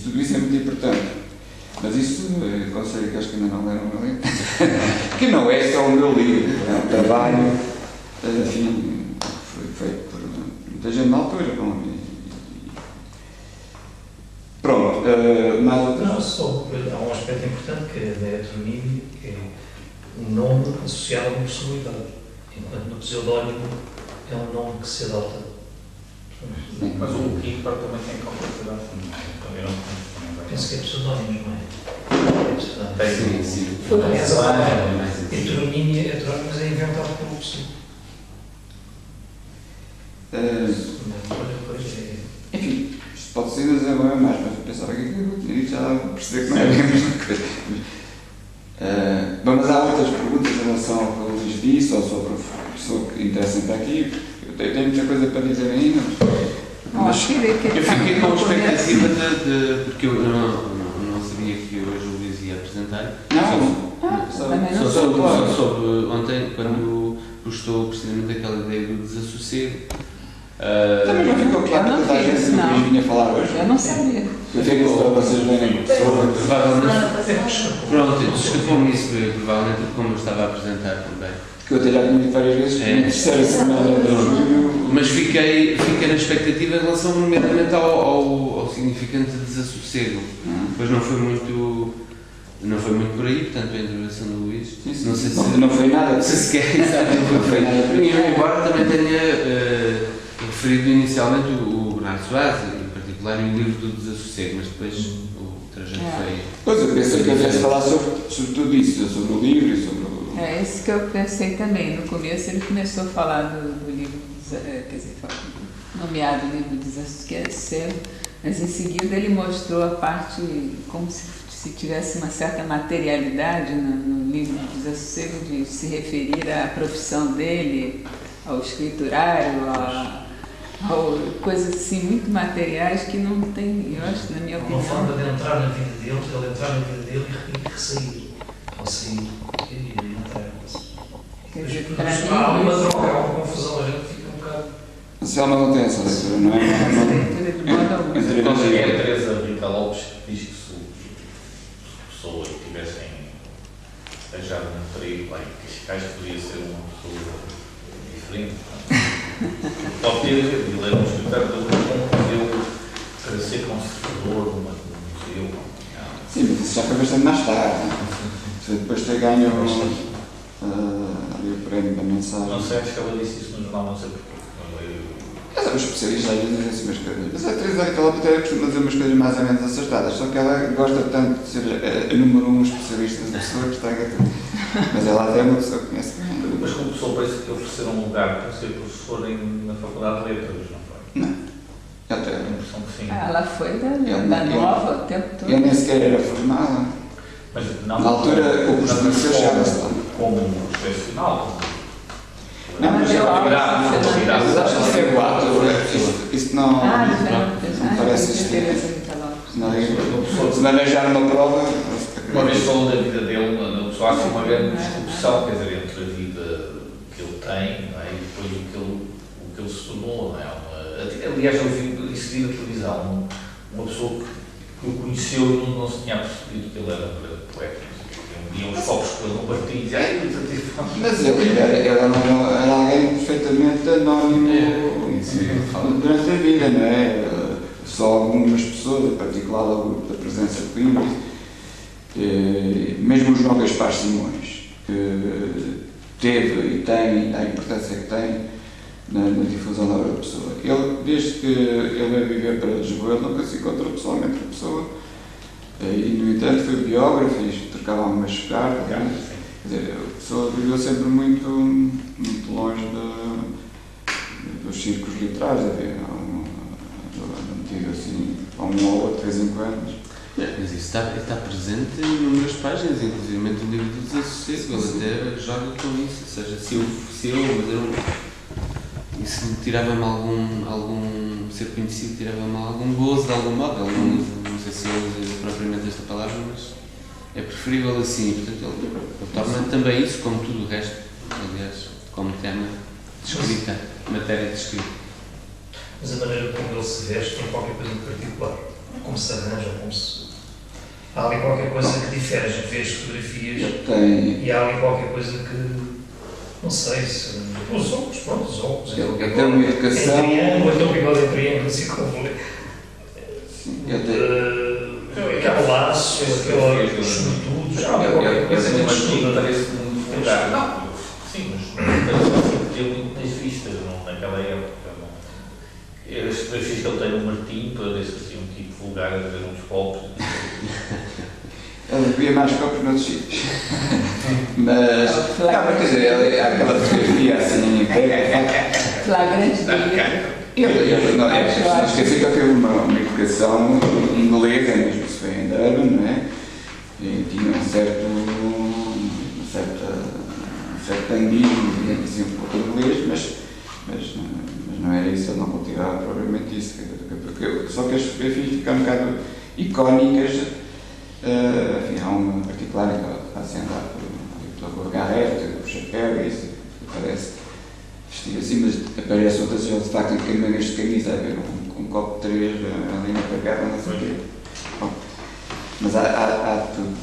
Tudo isso é muito importante. Mas isso, eu aconselho aqueles que ainda não leram o meu livro, que não é só o meu livro, é um trabalho, enfim, foi feito por muita gente na altura. Bom, pronto, mais outras? Não, só há um aspecto importante que é da heteronímia, que é um nome associado a uma personalidade, enquanto no pseudónimo é um nome que se adota de Mas o ímpar também tem complexidade. Também não Penso que é pseudónimo, não é? É Sim, sim. Heteronímia, heterónimos é inventado por uma pessoa. Enfim, isto pode ser desenvolver mais, mas eu pensava que eu tinha dito já perceber que não é bem a mesma coisa. Bom, mas há outras perguntas em relação ao que o Luís disse, ou sobre a pessoa que interessa para aqui. Eu tenho muita coisa para dizer ainda, Eu fiquei com expectativa porque eu não sabia que hoje o Luís ia apresentar. Só soube ontem, quando postou precisamente aquela ideia do desassossego. Também não ficou claro que toda a gente que o Luís vinha falar hoje. Eu não sabia. Eu tenho isso para vocês verem. Pronto, escapou-me isso, provavelmente, como eu estava a apresentar também. Que eu até já tinha dito várias vezes, que na terceira semana de julho. Mas fiquei na expectativa em relação, nomeadamente, ao significante de desassossego. Pois não foi muito por aí, portanto, a intervenção do Luís. Não sei se não foi nada. Se sequer, não foi nada. Embora também tenha referido inicialmente o Bernardo Soares, em particular, em o livro do desassossego, mas depois o trajeto foi. Pois, eu pensei que eu devesse falar sobre tudo isso, sobre o livro e sobre o. É isso que eu pensei também. No começo ele começou a falar do livro, quer dizer, nomeado o livro Desassossego, mas em seguida ele mostrou a parte como se tivesse uma certa materialidade no livro Desassossego, de se referir à profissão dele, ao escriturário, coisas assim muito materiais que não tem, eu acho, na minha opinião. Uma forma de entrar na vida dele, ele entrar na vida dele e sair. Ou sair. Quer dizer, para mim, há uma droga, há uma confusão, a gente fica um bocado. A Selma não tem essa leitura, não é? A Teresa Rita Lopes diz que se pessoas que tivessem esteja no trigo, que Cascais podia ser uma pessoa diferente. Pode ter, ele era um escritor de um museu, para ser conservador de um museu. Sim, mas isso já foi bastante mais tarde. Depois de ter ganho ali o prémio da mensagem. Não sei, acho que ela disse isso no jornal, não sei porquê. Mas os especialistas às vezes dizem assim umas coisas. Mas a Teresa Rita Lopes até costuma dizer umas coisas mais ou menos acertadas, só que ela gosta tanto de ser a número 1 especialista da pessoa que está a. Mas ela até é uma pessoa que conhece bem. Mas como pessoa parece que ofereceram um lugar para ser professor na Faculdade de Letras, não foi? Não. Eu tenho a impressão que sim. Ela foi da Nova o tempo todo. Eu nem sequer era formada. Mas na altura o curso de Liceu chegava-se lá. Como profissional. Não, mas eu acho que é boato. Isso não parece existir. Se não arranjar uma prova. Uma vez falou da vida dele, na pessoa há uma grande disrupção, quer dizer, entre a vida que ele tem, não é? E depois o que ele se tornou, não é? Aliás, eu vi isso na televisão, uma pessoa que o conheceu e não se tinha percebido que ele era um grande poeta. Iam uns focos com ele no partido. Mas ele era alguém perfeitamente anónimo durante a vida, não é? Só algumas pessoas, em particular o grupo da presença de Coimbra, mesmo o João Gaspar Simões, que teve e tem a importância que tem na difusão da obra da pessoa. Ele, desde que ele veio viver para Lisboa, ele nunca se encontrou pessoalmente com a pessoa. E, no entanto, foi biógrafo e trocava algumas cartas. Quer dizer, a pessoa viveu sempre muito longe dos círculos literários. Havia assim, um ou outro de vez em quando. Mas isso está presente em inúmeras páginas, inclusive no livro do Desassossego. Ele até joga com isso. Ou seja, se eu isso tirava-me algum ser conhecido, tirava-me algum gozo de algum modo. Não sei se eu uso propriamente esta palavra, mas é preferível assim. Portanto, ele torna também isso, como tudo o resto, aliás, como tema de escrita, matéria de escrita. Mas a maneira como ele se veste tem qualquer coisa de particular. Como se arranja, como se. Há ali qualquer coisa que difere. A gente vê as fotografias e há ali qualquer coisa que. Não sei se. Os óculos, pronto, os óculos. Ele tem uma educação. Aquele bigode em triângulo, assim como. Aquele laço, aquele sobretudo. Já há qualquer coisa que estuda. parece muito mudar. Não, sim, mas teve muitas vistas naquela época. As fotografias que ele tem no Martim, para ver se assim um tipo vulgar a ver uns copos. Ele bebia mais copos noutros sítios. Mas, não, mas quer dizer, ele, aquela fotografia assim, Flagrante dele. não esqueci que ele teve uma educação inglesa, mesmo se foi em Durham, não é? E tinha um certo tanguismo, digamos assim, um pouco inglês, mas não era isso, ele não cultivava propriamente isso. Só que as fotografias ficam um bocado icónicas. Enfim, há uma particular que ela está a andar pela Rua Garrett, o chapéu, isso, parece vestir assim, mas aparece outras vezes de facto em mangas de camisa, a ver um copo de 3 ali na pagada, não sei o quê. Bom, mas há tudo.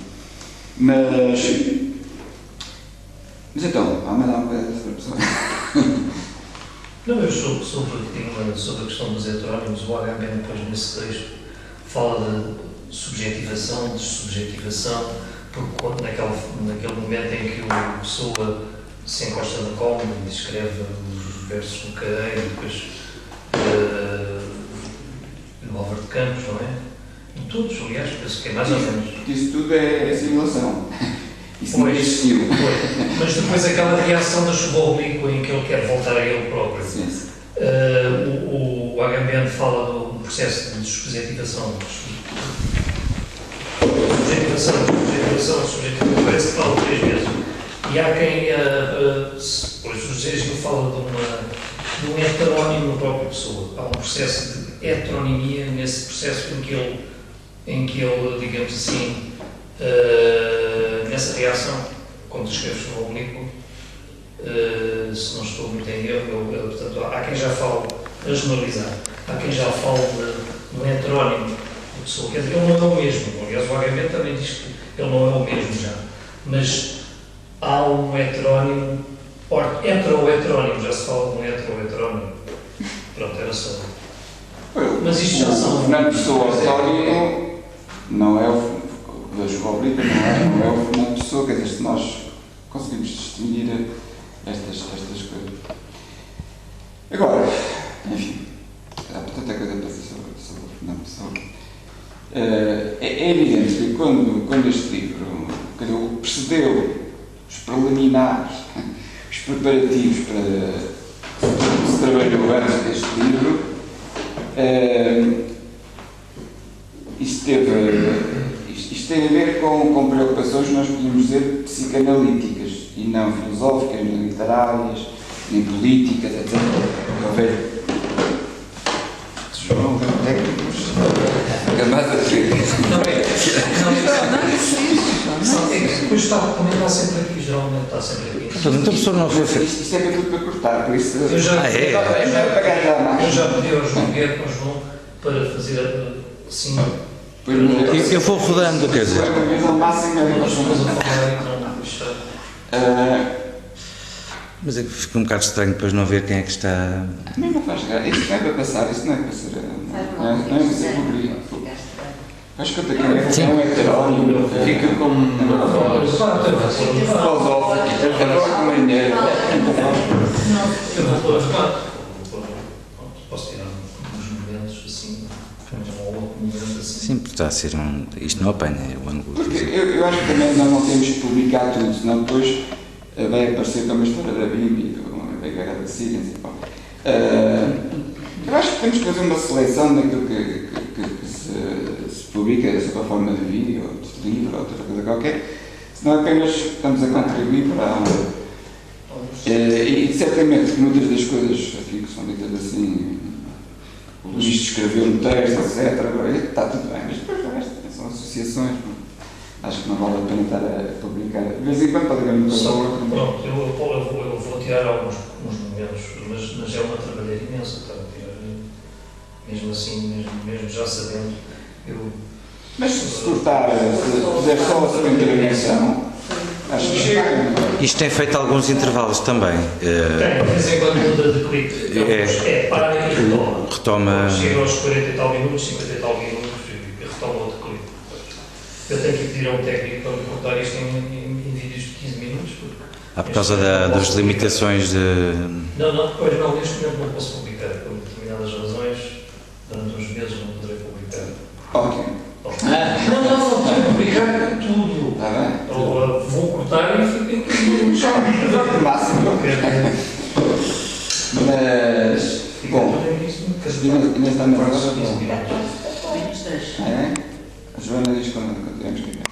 Mas então, há mais alguma coisa sobre a pessoa? Não, eu sobre a questão dos heterónimos, o Agamben depois nesse texto fala de subjetivação, dessubjetivação, porque naquele momento em que o Pessoa se encosta na coma e escreve os versos do Caim, e depois do Álvaro de Campos, não é? Em todos, aliás, penso que é mais ou menos. Isso tudo é simulação. Isso não existiu. Mas depois aquela reação da chuva oblíqua em que ele quer voltar a ele próprio. Sim. O Agamben fala do processo de subjetivação. Subjetivação, parece que fala 3 vezes. E há quem, pois o José Gil fala de um heterónimo na própria pessoa. Há um processo de heteronimia nesse processo em que ele digamos assim, nessa reação, quando escreves no oblíquo, se não estou muito em erro, portanto, há quem já fale, a generalizar, há quem já fale de um heterónimo de pessoa, quer dizer, ele não é o mesmo, aliás o Agamben também diz que ele não é o mesmo já, mas há um heterónimo, hetero-heterónimo, já se fala de um hetero-heterónimo, pronto, era só. Mas isto já são... O Fernando Pessoa autório não é o da chuva oblíqua, não é o Fernando Pessoa, quer dizer, se nós conseguimos distinguir estas coisas. Agora, enfim, há tanta coisa para dizer sobre o Fernando Pessoa. É evidente que quando este livro precedeu os preliminares, os preparativos para que se trabalhou antes deste livro, isto tem a ver com preocupações, nós podemos dizer, psicanalíticas e não filosóficas, nem literárias, nem políticas, etc. Houver João, técnicos, mais a ver. Depois também está sempre aqui, geralmente está sempre aqui. Então a pessoa não foi. Isto é tudo para cortar, por isso. Eu já pedi Eu ao João Guerra, ao João, para fazer assim. Eu vou rodando, quer dizer. Nós fomos a falar e não Mas é que fica um bocado estranho depois não ver quem é que está. Não faz graça. Isto não é para passar, isto não é para ser. Não é para ser cobrir. Faz conta que é um heterónimo. Fica como uma voz filosófica. A voz de manhã. Eu vou posso tirar uns momentos assim, ou outro momento assim. Sim, porque está a ser um. Isto não apanha, é o ângulo. Porque eu acho que também nós não temos que publicar tudo, senão depois vai aparecer como a história da Bíblia, da Guerra da Síria, eu acho que temos que fazer uma seleção daquilo que se publica, sob a forma de vídeo, ou de livro, ou outra coisa qualquer, senão apenas estamos a contribuir para... E certamente que muitas das coisas que são ditas assim, o Luís escreveu um texto, etc., está tudo bem, mas depois o resto são associações, acho que não vale a pena estar a publicar. De vez em quando pode haver uma coisa ou outra. Pronto, eu vou tirar alguns momentos, mas é uma trabalheira imensa, está a tirar, mesmo assim, mesmo já sabendo, Mas se cortar, se fizer só a sua intervenção, acho que chega. Isto tem feito alguns intervalos também. Tem, de vez em quando muda de clipe. Para e retoma. Chega aos 40 e tal minutos, 50 e tal minutos e retoma outro clipe. Eu tenho que pedir a um técnico para me cortar isto em vídeos de 15 minutos, porque por causa das limitações de... Não, depois não, neste momento não posso publicar, por determinadas razões, durante uns meses não poderei publicar. Ok. Não, vou publicar tudo. Está bem? Ou vou cortar e fica aqui. Máximo. Mas, bom, ainda está na roda. É? A Joana diz quando podemos ficar.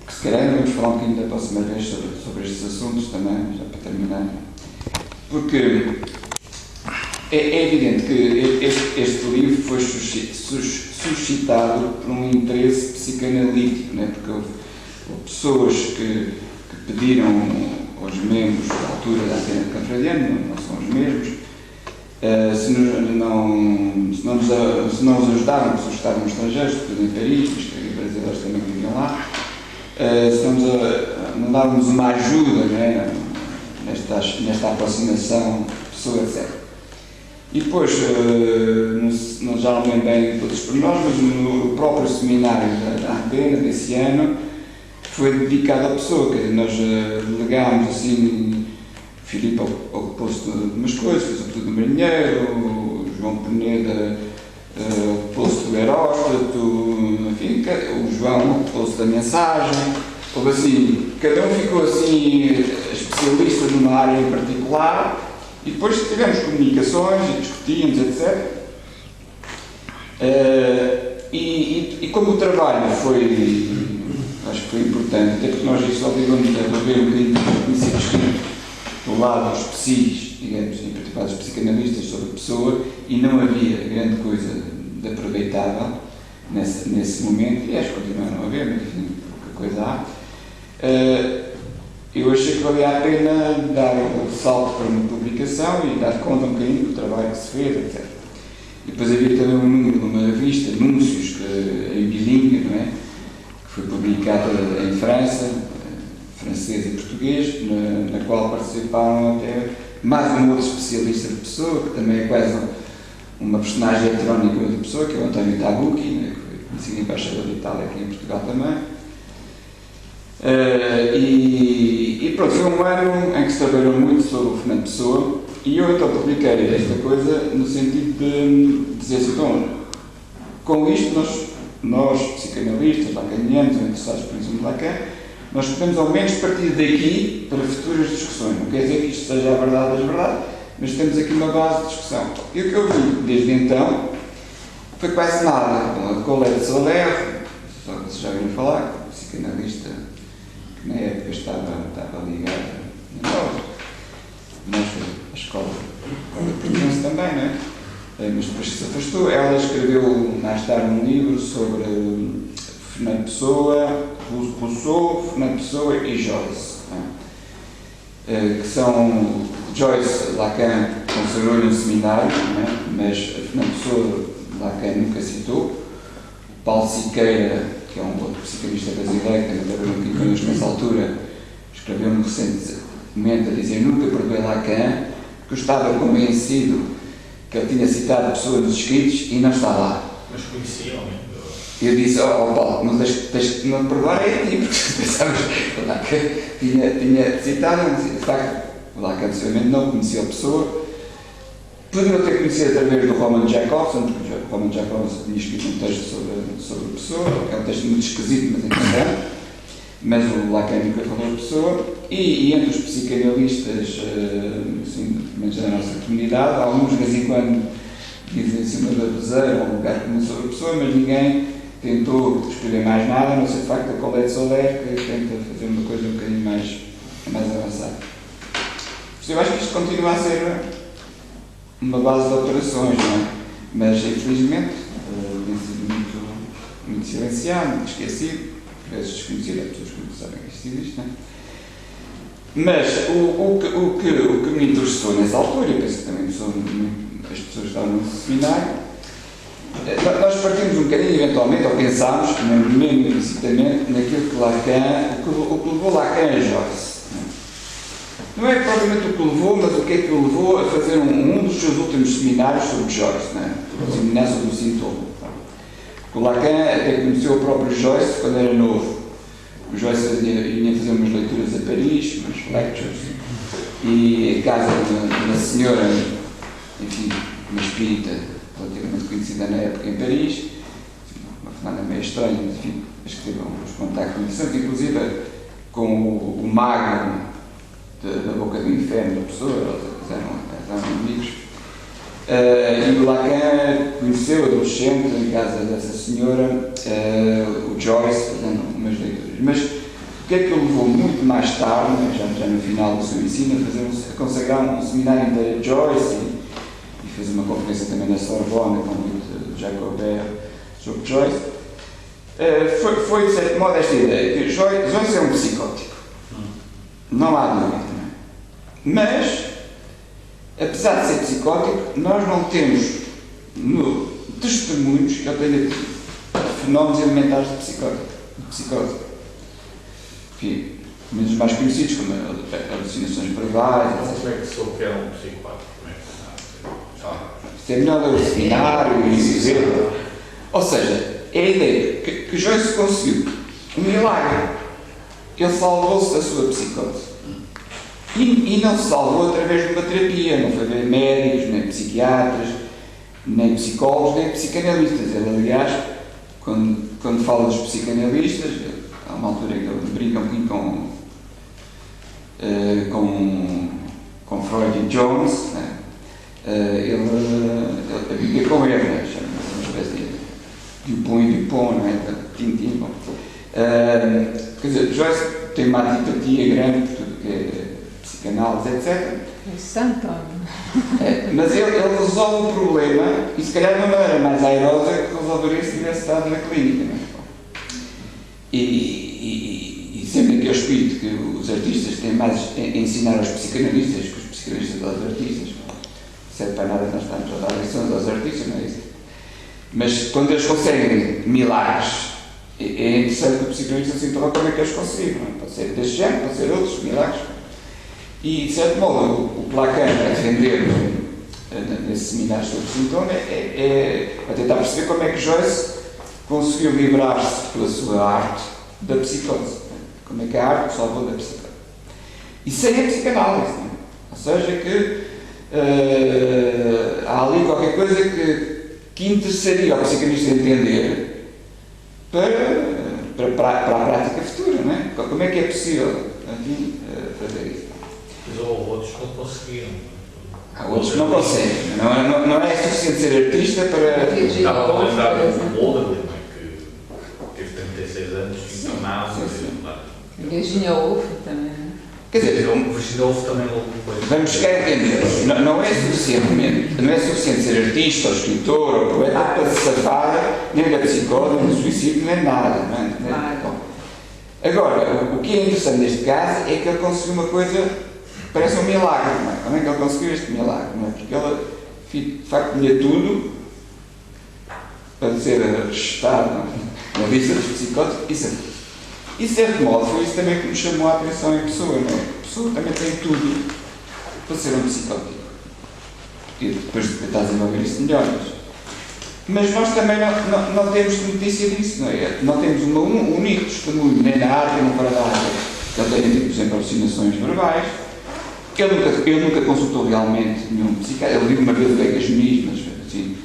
Que se calhar vamos falar um bocadinho da próxima vez sobre estes assuntos também, já para terminar. Porque é evidente que este livro foi suscitado por um interesse psicanalítico, não é? Porque houve pessoas que pediram aos membros da altura da Antena de Canfradiano, não são os mesmos, se não os ajudaram, pessoas que estavam estrangeiros, em Paris, os brasileiros também viviam lá, se não dávamos uma ajuda, né, nesta aproximação pessoa, etc. E depois, já não lembro bem todos por nós, mas no próprio seminário da Antena desse ano foi dedicado à pessoa, que nós delegámos assim, o Filipe ocupou-se de umas coisas, fez o Pedido do Marinheiro, o João Peneda ocupou-se do Heróstato, enfim, o João ocupou-se da mensagem, houve assim, cada um ficou assim especialista numa área em particular, e depois tivemos comunicações e discutíamos, etc. E como o trabalho foi, acho que foi importante, até porque nós só tivemos a ver um bocadinho de conhecido escrito do lado dos psis, digamos, em particular dos psicanalistas sobre a pessoa, e não havia grande coisa de aproveitável nesse momento, e acho que continuaram a haver, mas enfim, pouca coisa há. Eu achei que valia a pena dar o salto para uma publicação e dar conta um bocadinho do trabalho que se fez, etc. E depois havia também um número de uma revista, Anúncios, em bilingue, não é? Que foi publicada em França, francês e português, na qual participaram até mais um outro especialista de pessoa, que também é quase uma personagem heterónica de pessoa, que é o António Tabucchi, né? Que foi conhecido embaixador de Itália aqui em Portugal também. E pronto, foi um ano em que se trabalhou muito sobre o Fernando Pessoa, e eu então publiquei esta coisa no sentido de dizer assim, então, com isto nós psicanalistas, lacanianos, interessados por isso de Lacan, nós podemos ao menos partir daqui para futuras discussões. Não quer dizer que isto seja a verdade das verdades, mas temos aqui uma base de discussão. E o que eu vi desde então foi quase nada. A Colette Soler, só que vocês já ouviram falar, psicanalista que na época estava ligada a nós, a escola portuguesa também, não é? Mas depois se afastou. Ela escreveu mais tarde um livro sobre Fernando Pessoa, Rousseau, Fernando Pessoa e Joyce, que são Joyce, Lacan consagrou-lhe um seminário, mas Fernando Pessoa, Lacan nunca citou. Paulo Siqueira, que é um outro psicanalista brasileiro, que também trabalhou aqui connosco nessa altura, escreveu-me recentemente a dizer: nunca perdoei Lacan, porque eu estava convencido que ele tinha citado pessoas nos escritos e não está lá. Mas conheciam, né? Eu disse: Paulo, não tens que me perdoar é a ti, porque pensavas que o Lacan tinha citado, de facto, o Lacan possivelmente não conhecia a pessoa. Podiam ter conhecido através do Roman Jakobson, porque o Roman Jakobson tinha escrito um texto sobre a pessoa, é um texto muito esquisito, mas interessante, mas o Lacan nunca falou de pessoa, e entre os psicanalistas, assim, menos da nossa comunidade, alguns de vez em quando dizem assim uma baboseira ou um lugar comum sobre a pessoa, mas ninguém tentou escrever mais nada, a não ser de facto a Colette Soler, que tenta fazer uma coisa um bocadinho mais avançada. Eu acho que isto continua a ser uma base de operações, não é? Mas infelizmente tem sido muito silenciado, muito esquecido, às vezes desconhecido, há pessoas que não sabem que isto existe, não é? Mas o que me interessou nessa altura, eu penso que também as pessoas estavam no seminário, nós partimos um bocadinho eventualmente, ou pensámos, mesmo implicitamente, naquilo que Lacan, o que levou Lacan a Joyce. Não é propriamente o que levou, mas o que é que o levou a fazer um dos seus últimos seminários sobre Joyce, não é? O seminário sobre o sintoma. O Lacan até conheceu o próprio Joyce quando era novo, o Joyce vinha fazer umas leituras a Paris, umas lectures, e em casa de uma senhora, enfim, uma espírita relativamente conhecida na época em Paris, uma fenómeno meio estranho, mas enfim, acho que teve uns contactos interessantes, inclusive com o mago da Boca do Inferno da pessoa, eles eram amigos. E o Lacan conheceu, adolescente, em casa dessa senhora, o Joyce, fazendo umas leituras. Mas o que é que o levou muito mais tarde, já no final do seu ensino, a consagrar um seminário inteiro a Joyce e fez uma conferência também na Sorbonne com o Jacobert sobre Joyce? Foi de certo modo esta ideia, que Joyce é um psicótico. Não há dúvida. Mas, apesar de ser psicótico, nós não temos testemunhos que ele tenha fenómenos elementares de psicose. Enfim, menos mais conhecidos, como alucinações verbais, etc. Como é que soube que era um psicótico? Isto é melhor ler o seminário e ver. Ou seja, é a ideia que Joyce conseguiu um milagre. Ele salvou-se da sua psicose. E não se salvou através de uma terapia, não foi ver médicos, nem psiquiatras, nem psicólogos, nem psicanalistas. Ele, aliás, quando fala dos psicanalistas, há uma altura que ele brinca um bocadinho com Freud e Jones, né? Ele brinca com ele, né? Chama-se uma espécie de Dupont e Dupont, não é? Tintim. Quer dizer, Joyce tem uma antipatia grande por tudo que é psicanálise, etc. O santo homem. Mas ele resolve o problema e se calhar de uma maneira mais airosa que resolveria se tivesse estado na clínica. Não é? E sempre que eu espírito que os artistas têm mais a ensinar aos psicanalistas que os psicanalistas aos artistas. Não serve para nada nós estamos a dar lições aos artistas, não é isso? Mas quando eles conseguem milagres, é interessante que o psicanalista se interroga como é que eles conseguiram. Pode ser deste género, pode ser outros milagres. E, de certo modo, o Lacan a defender nesse seminário sobre sintoma é tentar perceber como é que Joyce conseguiu livrar-se pela sua arte da psicose. Como é que a arte o salvou da psicose. E sem a psicanálise. Não é? Ou seja, que há ali qualquer coisa que interessaria ao psicanalista entender para a prática futura. Não é? Como é que é possível aqui, fazer isso? Mas houve outros que não conseguiram. Há outros que não conseguem. Não é suficiente ser artista para... Estava a lembrar do Oderlin, que teve 36 anos, internado. Virginia Woolf também, né? Quer dizer, O Virginia Woolf também depois. vamos chegar a entender. Não é suficiente ser artista, ou escritor, ou poeta para se safar nem da psicose, nem do suicídio, nem nada. Não é? Claro. Agora, o que é interessante neste caso é que ele conseguiu uma coisa, parece um milagre. Não é? Como é que ele conseguiu este milagre? Não é? Porque ele, de facto, tinha tudo para ser registado na lista dos psicóticos. E, de certo modo, foi isso também que nos chamou a atenção em Pessoa. Não é? A Pessoa também tem tudo para ser um psicótico. E depois de tentar desenvolver isso melhor. Mas nós também não temos notícia disso, não é? Não temos um único testemunho, nem na arte, nem fora da arte. Ele tem, por exemplo, alucinações verbais. Ele nunca consultou realmente nenhum psiquiatra. Ele viu uma vez o Vegas Muniz, mas assim,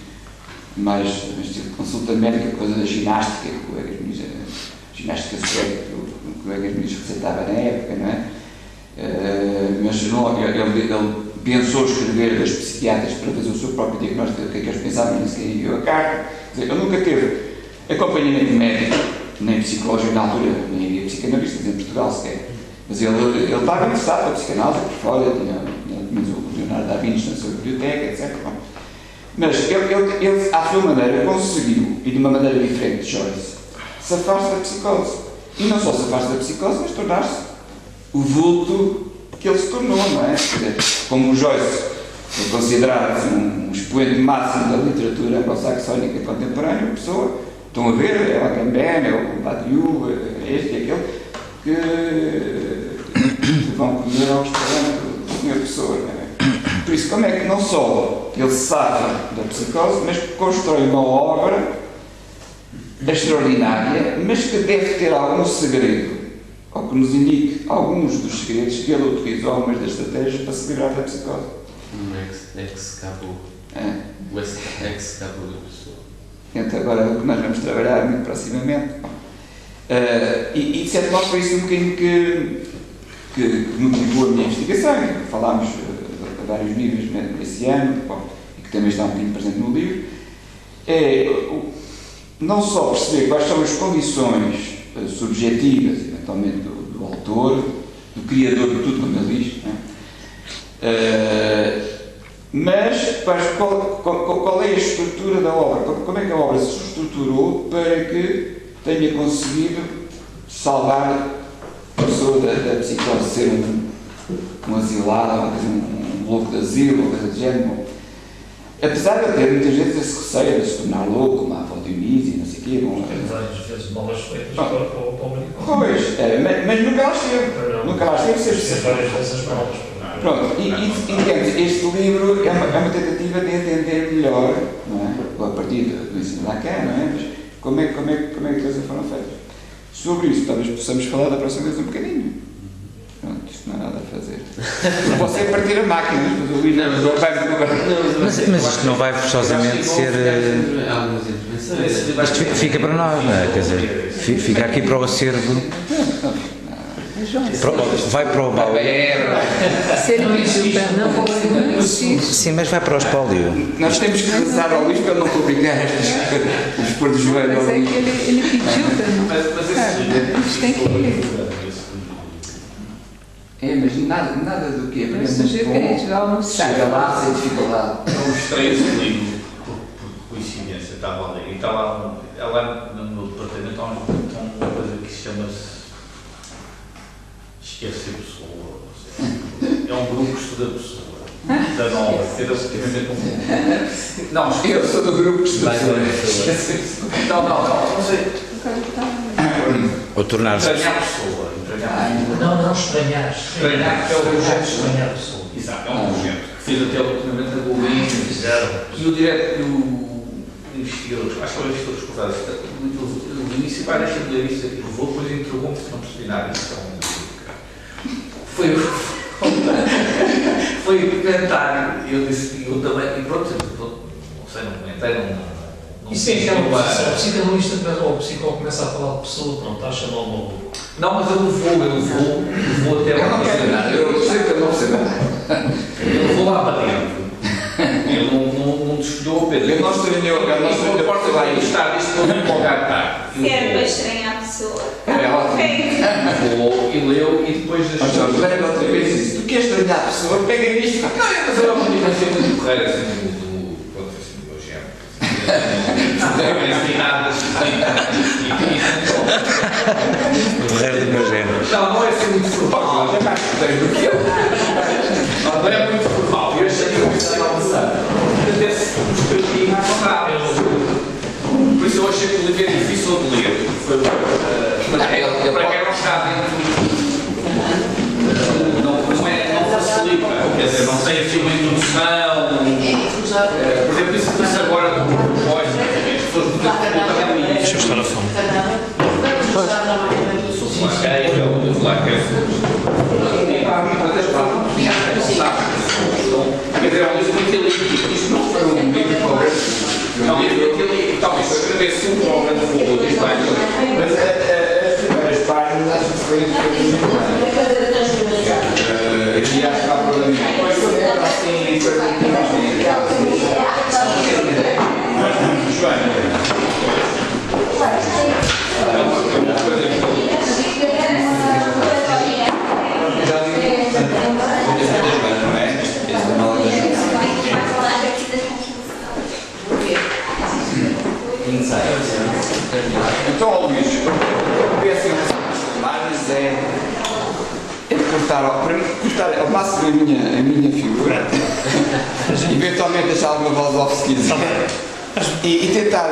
mais tipo consulta médica, coisa da ginástica, que o Vegas Muniz era ginástica sueca, que o Vegas Muniz receitava na época, não é? Mas não, ele pensou escrever aos psiquiatras para fazer o seu próprio diagnóstico do que é que eles pensavam, nem sequer enviou a carta. Quer dizer, ele nunca teve acompanhamento médico, nem psicológico na altura, nem havia psicanalistas em Portugal sequer. Mas ele estava interessado pela psicanálise, por fora, tinha o Leonardo da Vinci na sua biblioteca, etc. Mas ele, à sua maneira, conseguiu, e de uma maneira diferente de Joyce, safar-se da psicose. E não só safar-se da psicose, mas tornar-se o vulto que ele se tornou, não é? Quer dizer, como o Joyce é considerado um expoente máximo da literatura anglo-saxónica contemporânea, a pessoa, estão a ver, é o Agamben, é o Badiou, é este e aquele, que vão comer ao restaurante do Senhor Pessoa, não é? Por isso, como é que não só ele se safa da psicose, mas que constrói uma obra extraordinária, mas que deve ter algum segredo ou que nos indique alguns dos segredos que ele utilizou, algumas das estratégias para se livrar da psicose. Ex-cabo. O ex-cabo da pessoa. Então, agora é o que nós vamos trabalhar muito proximamente. E de certo modo foi isso um bocadinho que motivou a minha investigação. Falámos a vários níveis nesse ano, e que também está um bocadinho presente no livro. Não só perceber quais são as condições subjetivas, eventualmente, do autor, do criador de tudo, como ele diz, mas qual é a estrutura da obra, como é que a obra se estruturou para que tenha conseguido salvar a pessoa da psicose, ser um asilado, um louco de asilo, ou coisa do género. Apesar de ter muitas vezes esse receio de se tornar louco, como a avó Dionísio, não sei o quê. Várias vezes malas feitas para o médico. Pois, mas nunca lá esteve. Nunca lá esteve. Várias vezes malas. Pronto, digamos, este livro é uma tentativa de entender melhor, não é? A partir do ensino de Lacan, não é? Mas como é que as coisas foram feitas. Sobre isso, talvez possamos falar da próxima vez um bocadinho. Pronto, isto não há nada a fazer. Posso é partir a máquina, mas o livro não vai. Mas isto não vai forçosamente ser. Isto fica para nós, não é? Quer dizer, fica aqui para o acervo. Vai para o baú. Se ele pediu para não existir. Sim, mas vai para o espólio. Nós temos que rezar ao Luís para ele não publicar os pôr do joelho. Mas é que ele pediu para não. A gente tem que. Mas nada do que Eu sugiro que a gente vá almoçar. chega lá sem dificuldade. Eu mostrei esse livro por coincidência, estava ali. E estava lá no departamento há uma coisa que se chama Esquecer Pessoa. É um grupo que estuda a pessoa. Da nova. Não, Eu sou do grupo que estuda. Não sei. Ou tornar-se. Estranhar a pessoa. Não, estranhar. Estranhar, que é o projeto de estranhar a pessoa. Exato, é um projeto que fez até ultimamente a Golin. Fizeram. E o direto do investigador, acho que foi o investigador escutado, o início vai deixar de ler isso aqui, levou, depois interrogou-me se não percebi nada. Isso é um foi comentar, e eu disse, eu também, e pronto, não sei, não comentei, não. Isso é aquela posição, o psicanalista ou o psicólogo começa a falar de pessoa, pronto, está a chamar o maluco. Não, mas eu vou até lá. Eu não quero nada, eu percebo que eu não percebo nada. Eu vou lá para dentro. Ele não desfilhou o Pedro. Eu não estou em a porta vai estar, isto não me empolgar. Quero para estranhar a pessoa. É ótimo. Vou e leu e depois Mas Jorge, lembra outra vez isso. Tu queres estranhar a pessoa, pega nisto. Não, mas eu não me digo muito correio assim do meu género. Não tem nada Porreiro do meu género. Não é assim muito formal. Já mais correio do que eu. Não é muito formal. Eu achei que eu precisava avançar. Até se escrevi mais rápido. Por isso eu achei que o livro é difícil de ler. Para quem não está dentro. Não facilita. Quer dizer, não tem assim uma introdução. Por exemplo, isso que disse agora do pós, as pessoas muitas vezes. Deixa eu estar a fome. Quer dizer, é um livro muito elíptico. Isto não foi um livro para o livro muito elíptico. Talvez eu escrevesse um para o grande volume de páginas. Mas as primeiras páginas acho que foi muito e acho que há problema. Depois foi assim, foi então, Luís, eu penso em semanas é cortar ao máximo a minha figura, eventualmente deixar alguma voz off se quiser, e tentar